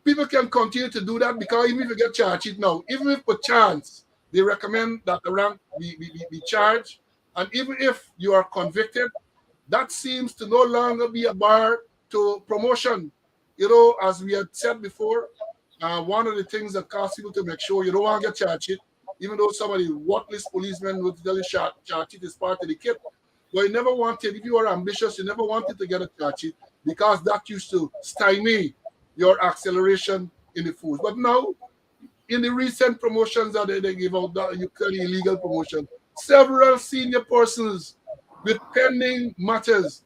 Speaker 1: People can continue to do that because even if you get charged it now, even if per chance they recommend that the rank be charged, and even if you are convicted, that seems to no longer be a bar to promotion. As we had said before, one of the things that cause people to make sure you don't want to get charged it, even though somebody worthless policeman would tell you charge it is part of the kit. But you never wanted, if you are ambitious, you never wanted to get a charge it because that used to stymie your acceleration in the force. But now, in the recent promotions that they give out, that you call illegal promotion, several senior persons with pending matters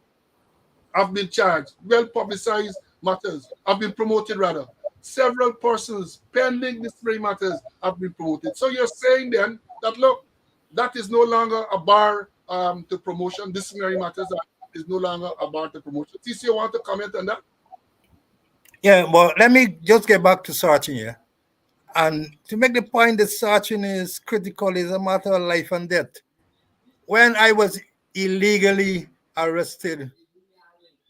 Speaker 1: have been charged, well publicized matters have been promoted rather. Several persons pending disciplinary matters have been promoted. So you're saying then that look, that is no longer a bar to promotion. Disciplinary matters is no longer a bar to promotion. TC, you want to comment on that?
Speaker 2: Yeah, well, let me just get back to searching here. And to make the point that searching is critical is a matter of life and death. When I was illegally arrested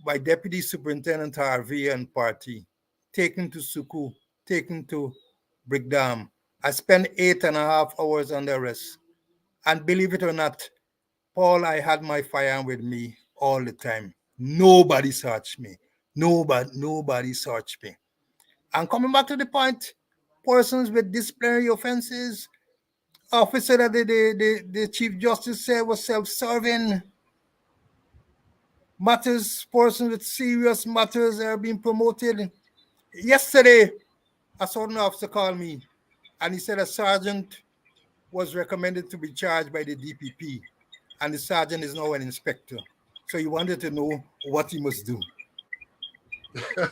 Speaker 2: by Deputy Superintendent Harvey and party, taken to Suku, taken to Brigdam, I spent 8.5 hours under arrest. And believe it or not, Paul, I had my firearm with me all the time. Nobody searched me. Nobody searched me. And coming back to the point, persons with disciplinary offenses, officer that the Chief Justice said was self-serving, matters, persons with serious matters are being promoted. Yesterday, a certain officer called me and he said a sergeant was recommended to be charged by the DPP and the sergeant is now an inspector. So he wanted to know what he must do.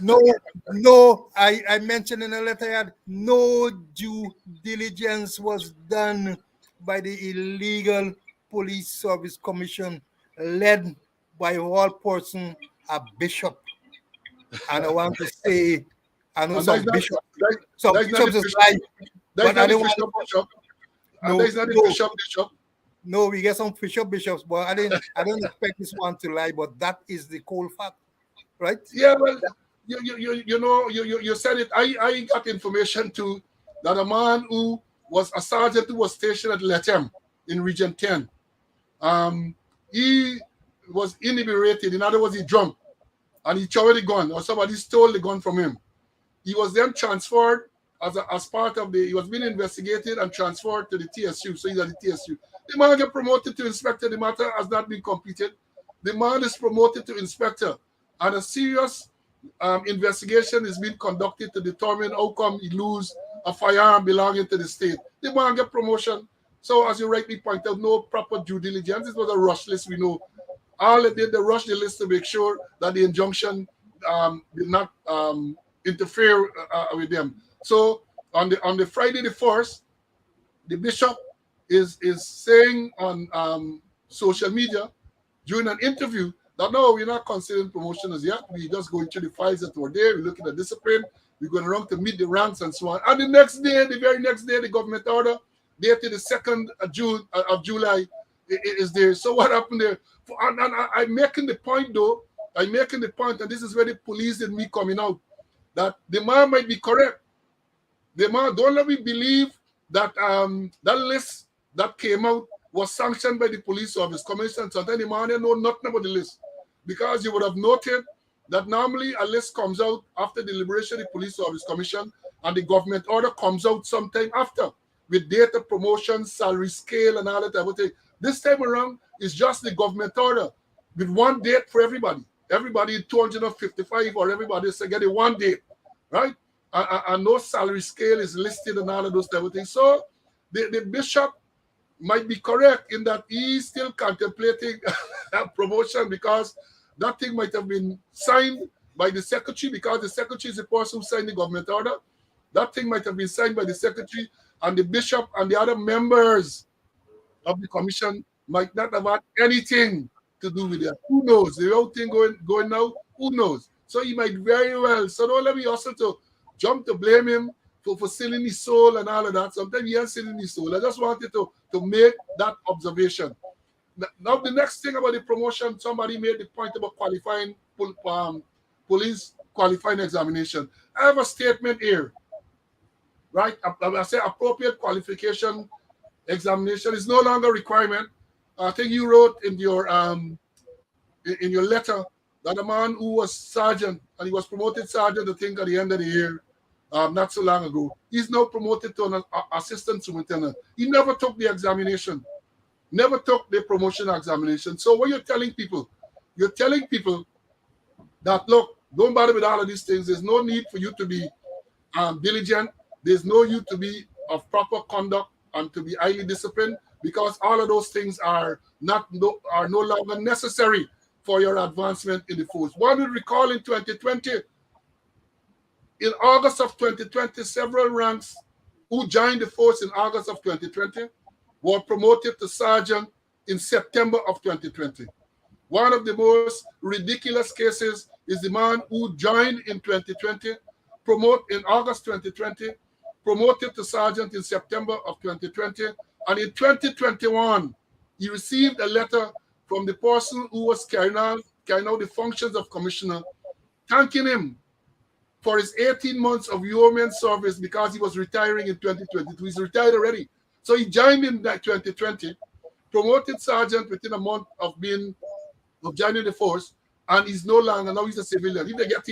Speaker 2: No, no, I mentioned in a letter, no due diligence was done by the Illegal Police Service Commission, led by all person, a bishop. And I want to say, I know
Speaker 1: And that's
Speaker 2: some
Speaker 1: not
Speaker 2: bishops,
Speaker 1: that,
Speaker 2: some
Speaker 1: that's not the
Speaker 2: bishops is
Speaker 1: bishop.
Speaker 2: like,
Speaker 1: That's
Speaker 2: but I
Speaker 1: not the
Speaker 2: don't want
Speaker 1: bishop
Speaker 2: to,
Speaker 1: bishop. And
Speaker 2: no,
Speaker 1: that's not the
Speaker 2: no,
Speaker 1: bishop.
Speaker 2: no, we get some bishops, but I don't expect this one to lie, but that is the cold fact, right?
Speaker 1: Yeah, well, you said it. I got information too that a man who was a sergeant who was stationed at Letem in Region 10, he was inebriated. In other words, he drunk and he threw the gun, or somebody stole the gun from him. He was then transferred as part of he was being investigated and transferred to the TSU. So he's at the TSU. The man get promoted to inspector. The matter has not been completed. The man is promoted to inspector, and a serious investigation is being conducted to determine how come he lose a firearm belonging to the state. The man get promotion. So as you rightly point out, no proper due diligence. This was a rush list. We know all they did, they rushed the list to make sure that the injunction did not interfere with them. So on the Friday the 1st, the bishop is saying on social media during an interview that no, we're not considering promotion as yet. We're just going through the files that were there. We're looking at discipline. We're going around to meet the ranks and so on. And the next day, the very next day, the government order dated the 2nd of July is there. So what happened there? And I'm making the point though. I'm making the point, and this is where the police and me coming out, that the man might be correct. The man, don't let me believe that that list that came out was sanctioned by the police service commission. So then the man didn't know nothing about the list, because you would have noted that normally a list comes out after deliberation of the Police Service Commission, and the government order comes out sometime after with date of promotion, salary scale, and all that type of thing. This time around, it's just the government order with one date for everybody. Everybody 255 or everybody is getting one date, right? And no salary scale is listed and all of those type of things. So the bishop might be correct in that he's still contemplating a promotion because that thing might have been signed by the secretary because the secretary is the person who signed the government order. That thing might have been signed by the secretary, and the bishop and the other members of the commission might not have had anything to do with that. Who knows? The whole thing going now, who knows? So he might very well. So don't let me also to jump to blame him for selling his soul and all of that. Sometimes he ain't selling his soul. I just wanted to make that observation. Now, the next thing about the promotion, somebody made the point about qualifying police qualifying examination. I have a statement here, right? I say appropriate qualification examination is no longer a requirement. I think you wrote in your letter that a man who was sergeant and he was promoted sergeant, I think, at the end of the year, not so long ago, he's now promoted to an assistant superintendent. He never took the examination, never took the promotion examination. So what you're telling people that, look, don't bother with all of these things. There's no need for you to be diligent. There's no need to be of proper conduct and to be highly disciplined because all of those things are no longer necessary for your advancement in the force. One would recall in 2020, in August of 2020, several ranks who joined the force in August of 2020 were promoted to sergeant in September of 2020. One of the most ridiculous cases is the man who joined in 2020, in August 2020, promoted to sergeant in September of 2020, and in 2021, he received a letter from the person who was carrying out the functions of commissioner, thanking him for his 18 months of yeoman service because he was retiring in 2022. He's retired already. So he joined in 2020, promoted sergeant within a month of joining the force, and he's no longer, now he's a civilian. If they get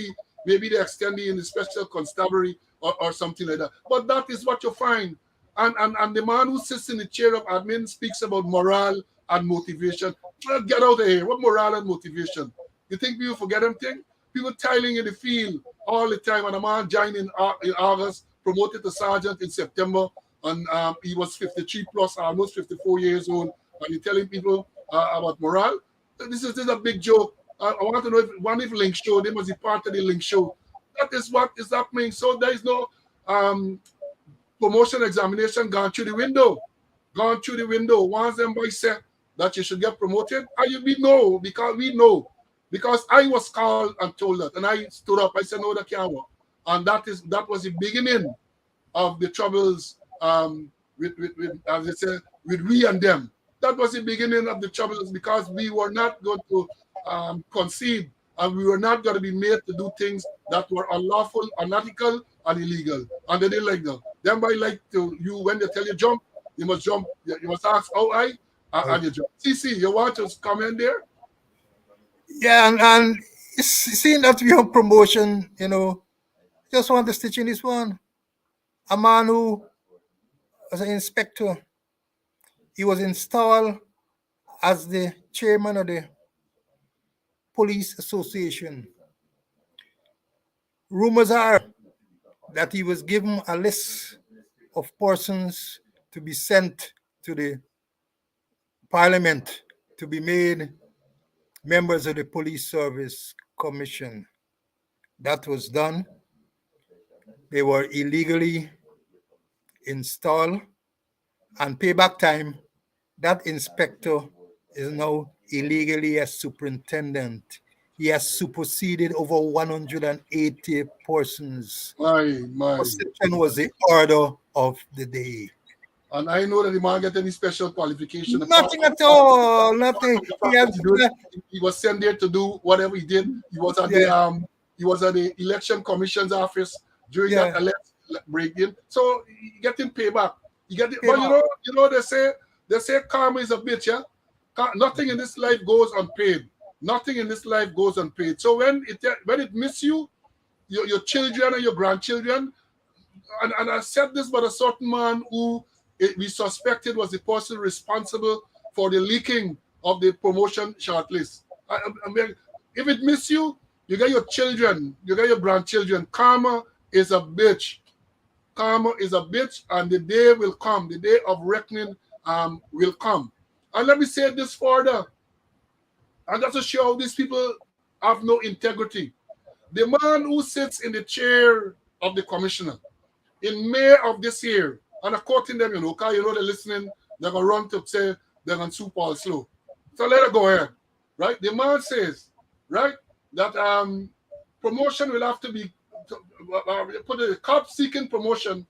Speaker 1: maybe they extend him in the special constabulary or something like that. But that is what you find. And the man who sits in the chair of admin speaks about morale and motivation. Well, get out of here. What morale and motivation? You think people forget them thing? People tiling in the field all the time. And a man joined in August, promoted to sergeant in September, and he was 53 plus, almost 54 years old. And you're telling people about morale? This is a big joke. I want to know if Link Show, they must be part of the Link Show. That is what is happening. So there is no promotion examination gone through the window. Gone through the window. Once them boys said that you should get promoted, we know because we know. Because I was called and told that, and I stood up. I said, no, that can't work. And that was the beginning of the troubles with as I said, with we and them. That was the beginning of the troubles because we were not going to concede, and we were not going to be made to do things that were unlawful, unethical, and illegal. And they didn't like them. Them by like to you when they tell you jump, you must jump. You must ask how high, and you jump. CC, you want to comment there?
Speaker 2: Yeah, and seeing that we have promotion, just want to stitch in this one. A man who was an inspector, he was installed as the chairman of the police association. Rumors are that he was given a list of persons to be sent to the parliament to be made members of the police service commission. That was done. They were illegally installed, and payback time, that inspector is now illegally a superintendent. He has superseded over 180 persons.
Speaker 1: My.
Speaker 2: Possession was the order of the day.
Speaker 1: And I know that the man get any special qualification.
Speaker 2: Nothing at all. Nothing.
Speaker 1: He was sent there to do whatever he did. He was at the election commission's office during that break-in. So he getting payback. But you know they say karma is a bitch, yeah? Nothing in this life goes unpaid. Nothing in this life goes unpaid. So when it miss you, your children and your grandchildren, and I said this about a certain man who we suspected was the person responsible for the leaking of the promotion shortlist. I mean, if it miss you, you get your children, you get your grandchildren. Karma is a bitch. Karma is a bitch, and the day will come. The day of reckoning will come. And let me say this further, and just to show how these people have no integrity. The man who sits in the chair of the commissioner in May of this year, and I'm quoting them, because they're listening, they're going to run to say they're going to sue Paul Slow. So let it go ahead, right? The man says, right, that promotion will have to be, put a cop seeking promotion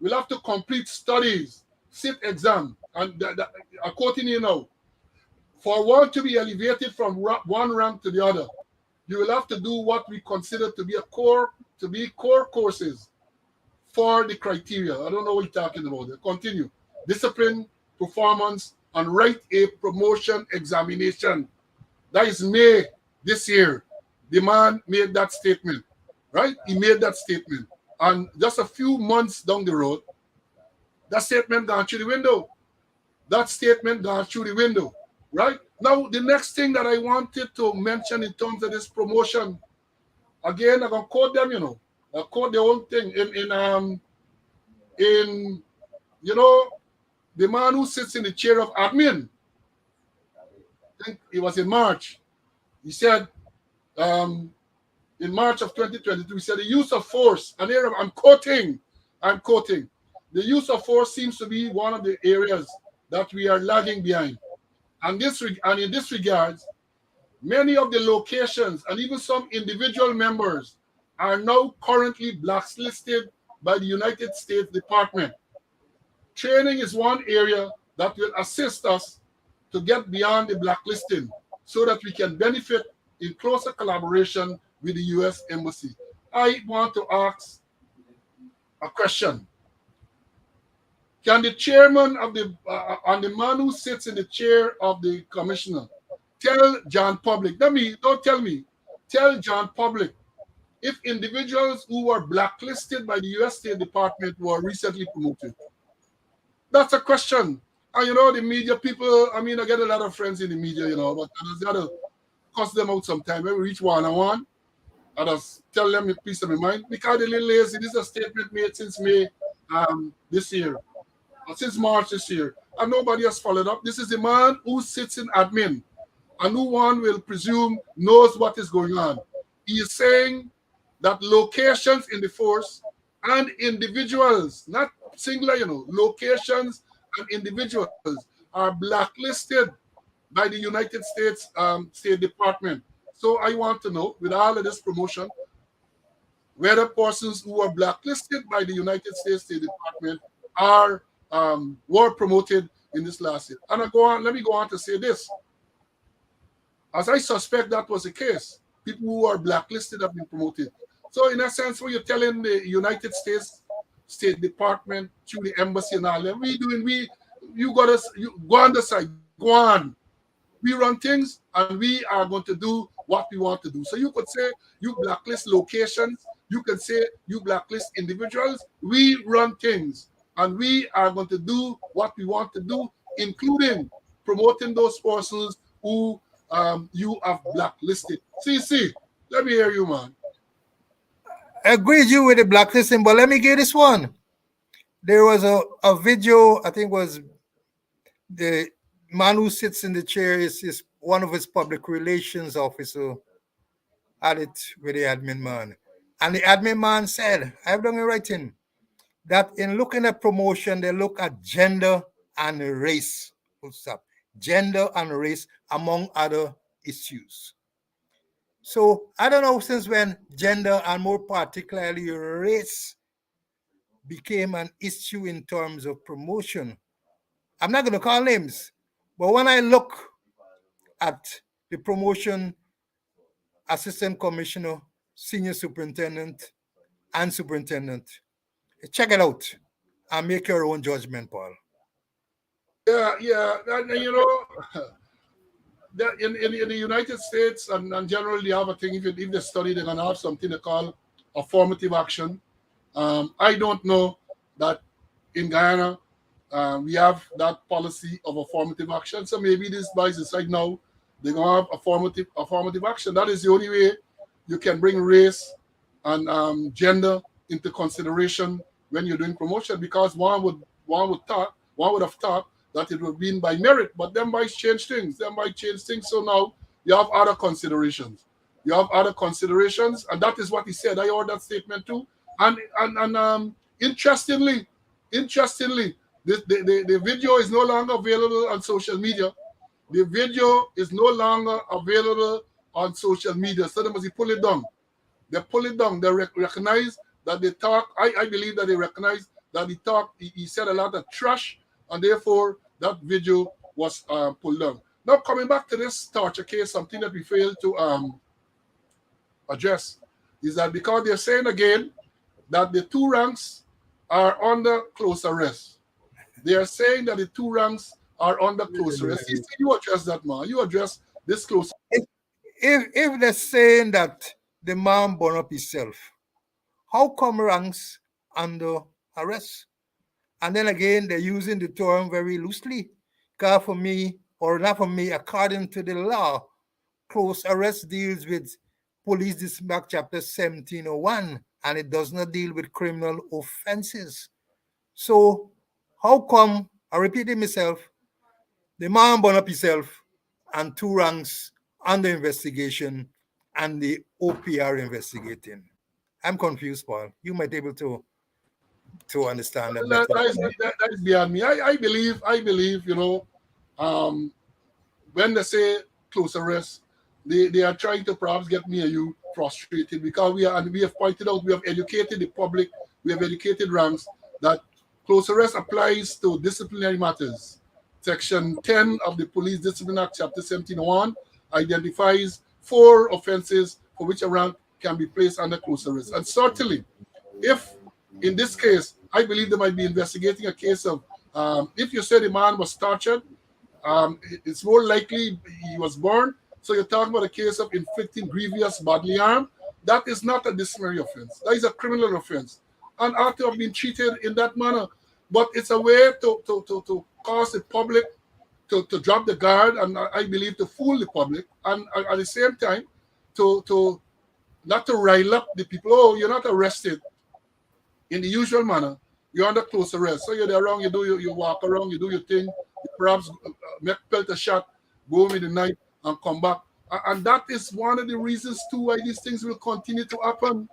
Speaker 1: will have to complete studies, sit exam, and I'm quoting you now, for one to be elevated from one rank to the other, you will have to do what we consider to be core courses for the criteria. I don't know what you're talking about. Continue. Discipline, performance, and write a promotion examination. That is May this year. The man made that statement, right? He made that statement. And just a few months down the road, that statement gone through the window. That statement gone through the window, right? Now, the next thing that I wanted to mention in terms of this promotion, again, I'm gonna quote them, I quote the whole thing in the man who sits in the chair of admin. I think it was in March. He said, in March of 2022, he said the use of force, and here I'm quoting, the use of force seems to be one of the areas that we are lagging behind. And in this regard, many of the locations and even some individual members are now currently blacklisted by the United States Department. Training is one area that will assist us to get beyond the blacklisting so that we can benefit in closer collaboration with the U.S. Embassy. I want to ask a question. Can the chairman of and the man who sits in the chair of the commissioner tell John Public, don't tell me, tell John Public if individuals who were blacklisted by the U.S. State Department were recently promoted? That's a question. And the media people, I get a lot of friends in the media, but I just got to cuss them out sometime. When we reach one-on-one, I just tell them a piece of my mind. Because they're a little lazy. This is a statement made since May this year, or since March this year. And nobody has followed up. This is the man who sits in admin, and who one will presume knows what is going on. He is saying that locations in the force and individuals, not singular, locations and individuals are blacklisted by the United States State Department. So I want to know, with all of this promotion, whether persons who are blacklisted by the United States State Department are were promoted in this last year. And let me go on to say this. As I suspect that was the case, people who are blacklisted have been promoted. So in a sense, what you're telling the United States State Department through the embassy and all that, you go on the side, go on. We run things and we are going to do what we want to do. So you could say you blacklist locations, you can say you blacklist individuals. We run things and we are going to do what we want to do, including promoting those persons who you have blacklisted. See, let me hear you, man.
Speaker 2: I agree with you with the blacklisting, but let me give this one. There was a video, I think was the man who sits in the chair is one of his public relations officer had it with the admin man. And the admin man said, I've done a writing, that in looking at promotion, they look at gender and race. Full stop. Gender and race, among other issues. So I don't know since when gender and more particularly race became an issue in terms of promotion. I'm not going to call names, but when I look at the promotion, assistant commissioner, senior superintendent, and superintendent, check it out and make your own judgment, Paul.
Speaker 1: Yeah, and in the United States and generally they have a thing, if they study, they're going to have something they call affirmative action. I don't know that in Guyana we have that policy of affirmative action. So maybe these guys decide now they're going to have affirmative action. That is the only way you can bring race and gender into consideration when you're doing promotion, because one would have thought that it would be by merit, but them by change things. So now you have other considerations. And that is what he said. I heard that statement too. And interestingly, the video is no longer available on social media. The video is no longer available on social media. So they must pull it down. They pull it down. They recognize that they talk. I believe that they recognize that he said a lot of trash, and therefore that video was pulled down. Now coming back to this torture case, something that we failed to address is that because they're saying again that the two ranks are under close arrest. They are saying that the two ranks are under close arrest. You address that, man. You address this close.
Speaker 2: If they're saying that the man burn up himself, how come ranks under arrest? And then again, they're using the term very loosely. Because for me, or not for me, according to the law, close arrest deals with Police Dispatch Chapter 1701, and it does not deal with criminal offenses. So how come, I repeated myself, the man burn up himself and two ranks under investigation and the OPR investigating? I'm confused, Paul. You might be able to understand that better.
Speaker 1: That is beyond me. I believe, when they say close arrest, they are trying to perhaps get me and you frustrated, because we have pointed out, we have educated the public, we have educated ranks that close arrest applies to disciplinary matters. Section 10 of the Police Discipline Act, Chapter 1701, identifies 4 offenses for which a rank can be placed under close arrest. And certainly, if in this case, I believe they might be investigating a case of, if you say the man was tortured, it's more likely he was burned. So you're talking about a case of inflicting grievous bodily harm. That is not a disciplinary offense. That is a criminal offense, and ought to have been treated in that manner. But it's a way to cause the public to drop the guard, and I believe to fool the public, and at the same time to not to rile up the people. Oh, you're not arrested in the usual manner. You're under close arrest. So you're there around, you walk around, you do your thing, you perhaps make pelt a shot, go home in the night and come back. And that is one of the reasons too why these things will continue to happen.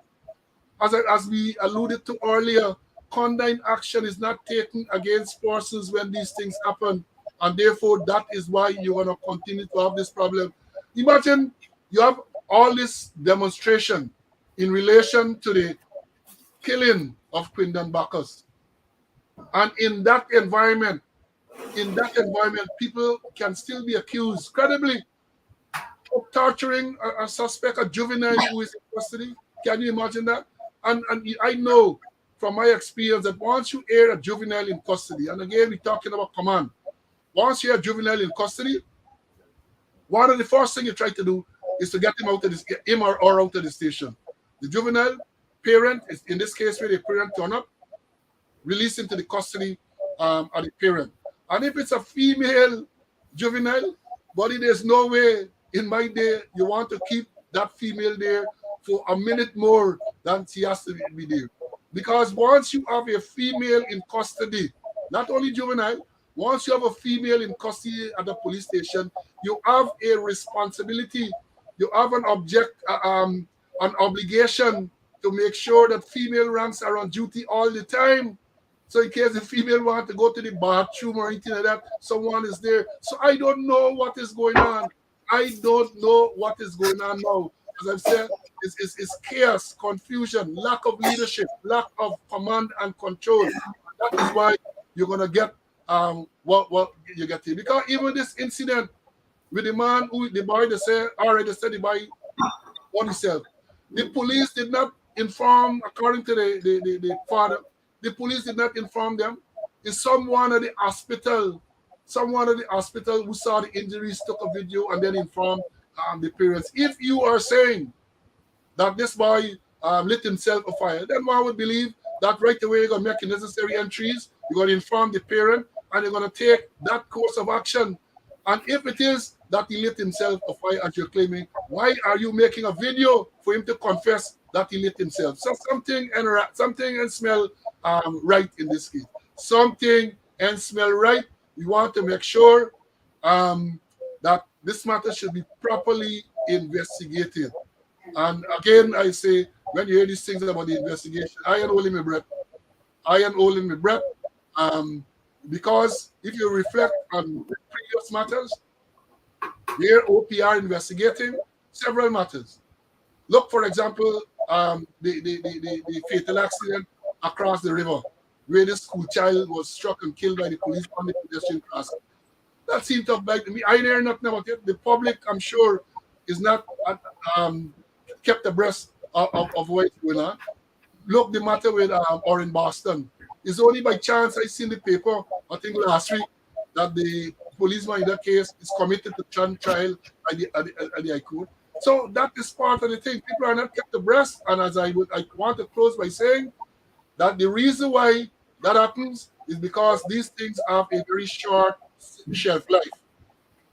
Speaker 1: As we alluded to earlier, condign action is not taken against persons when these things happen. And therefore, that is why you're going to continue to have this problem. Imagine you have all this demonstration in relation to the killing of Quindon Bacchus. And in that environment, people can still be accused credibly of torturing a suspect, a juvenile who is in custody. Can you imagine that? And I know from my experience that once you air a juvenile in custody, and again, we're talking about command, once you have juvenile in custody, one of the first things you try to do is to get him out of this, him or her out of the station. The juvenile parent, is in this case where the parent turn up, release him to the custody of the parent. And if it's a female juvenile, buddy, there's no way in my day you want to keep that female there for a minute more than she has to be there. Because once you have a female in custody, not only juvenile, once you have a female in custody at the police station, you have a responsibility, you have an obligation to make sure that female ranks are on duty all the time. So in case the female want to go to the bathroom or anything like that, someone is there. So I don't know what is going on. I don't know what is going on now. As I've said, it's chaos, confusion, lack of leadership, lack of command and control. That is why you're gonna get what you get here. Because even this incident with the man who the boy they say already said the boy on himself. The police did not inform, according to the father, the police did not inform them. It's someone at the hospital Someone at the hospital who saw the injuries took a video and then informed the parents. If you are saying that this boy lit himself afire, then one would believe that right away you're going to make the necessary entries, you're going to inform the parent, and you're going to take that course of action. And if it is that he lit himself afire, as you're claiming, why are you making a video for him to confess that he lit himself? So something and smell right in this case. Something and smell right. We want to make sure that this matter should be properly investigated. And again, I say, when you hear these things about the investigation, I am holding my breath. I am holding my breath. Because if you reflect on previous matters, where OPR investigating several matters. Look, for example, the fatal accident across the river, where this school child was struck and killed by the police on the pedestrian crossing. That seemed to bite me. I hear nothing about it. The public, I'm sure, is not kept abreast of what is going on. Look, the matter with or in Boston. It's only by chance I seen the paper, I think last week, that the policeman in that case is committed to trial at the High Court. So that is part of the thing. People are not kept abreast. And as I want to close by saying that the reason why that happens is because these things have a very short shelf life.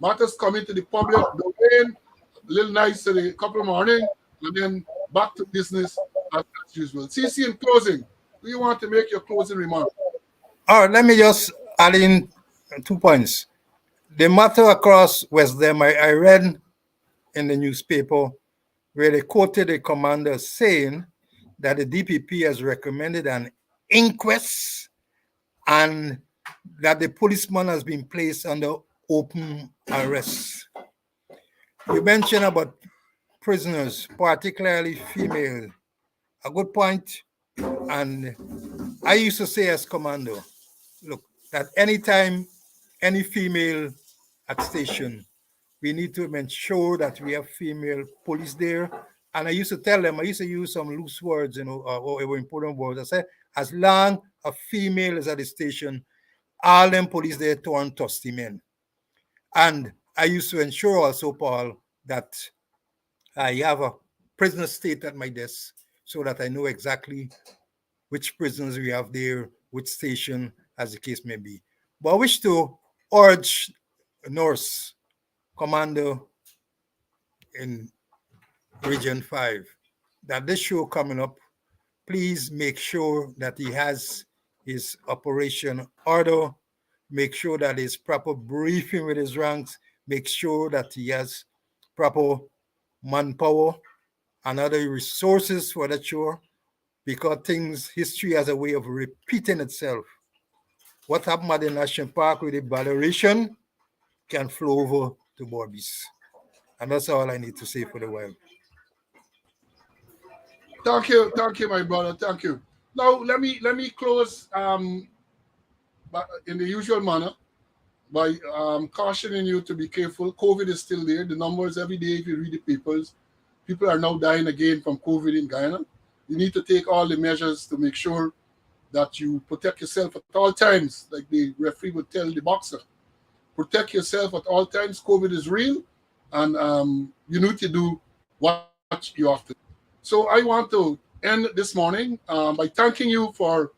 Speaker 1: Matters come into the public domain, a little nice in a couple of morning, and then back to business as usual. CC, in closing, do you want to make your closing remark?
Speaker 2: All right, let me just add in 2 points. The matter across West Dem, I read in the newspaper where they quoted a commander saying that the DPP has recommended an inquest and that the policeman has been placed under open arrest. You mentioned about prisoners, particularly female. A good point. And I used to say as commando, look, that anytime any female at station, we need to ensure that we have female police there. And I used to tell them, I used to use some loose words, or important words. I said, as long a female is at the station, all them police there turn trusty men. And I used to ensure also, Paul, that I have a prisoner state at my desk so that I know exactly which prisoners we have there, which station, as the case may be. But I wish to urge Norse Commander in Region 5 that this show coming up, please make sure that he has his operation order, make sure that his proper briefing with his ranks, make sure that he has proper manpower and other resources for that show, because history has a way of repeating itself. What happened at the National Park with the Balearation can flow over to Borbis. And that's all I need to say for the while.
Speaker 1: Thank you, my brother. Thank you. Now let me close in the usual manner by cautioning you to be careful. COVID is still there. The numbers every day, if you read the papers, people are now dying again from COVID in Guyana. You need to take all the measures to make sure that you protect yourself at all times, like the referee would tell the boxer. Protect yourself at all times. COVID is real, and you need to do what you have to do. So I want to end this morning by thanking you for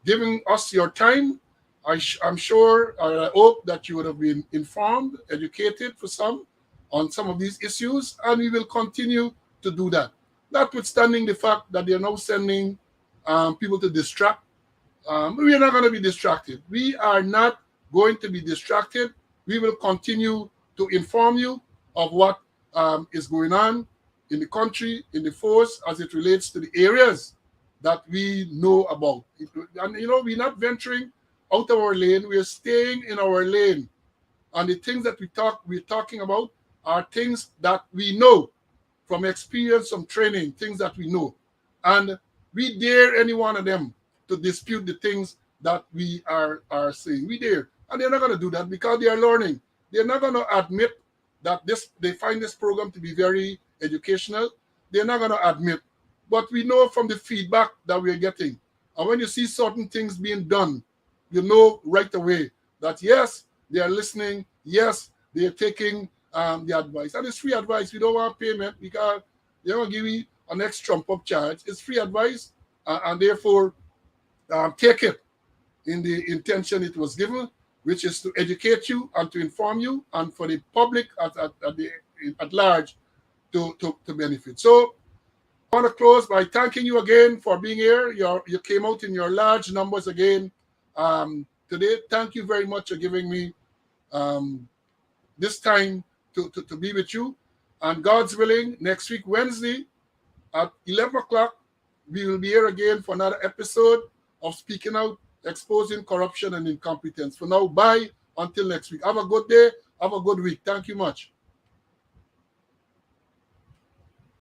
Speaker 1: giving us your time. I'm sure, I hope that you would have been informed, educated for some on some of these issues, and we will continue to do that. Notwithstanding the fact that they're now sending people to distract, we are not going to be distracted. We are not going to be distracted. We will continue to inform you of what is going on in the country, in the force, as it relates to the areas that we know about. And we're not venturing out of our lane. We're staying in our lane. And the things that we're talking about are things that we know from experience, from training, things that we know. And we dare any one of them to dispute the things that we are saying. We dare. And they're not going to do that because they are learning. They're not going to admit that they find this program to be very educational. They're not going to admit. But we know from the feedback that we're getting. And when you see certain things being done, you know right away that, yes, they are listening. Yes, they are taking the advice. And it's free advice. We don't want payment because they don't give you an next trump up charge. It's free advice, and therefore take it in the intention it was given, which is to educate you and to inform you, and for the public at large to benefit. So I want to close by thanking you again for being here. You came out in your large numbers again today. Thank you very much for giving me um, this time to be with you. And God's willing, next week, Wednesday, at 11 o'clock, we will be here again for another episode of Speaking Out, Exposing Corruption and Incompetence. For now, bye until next week. Have a good day. Have a good week. Thank you much.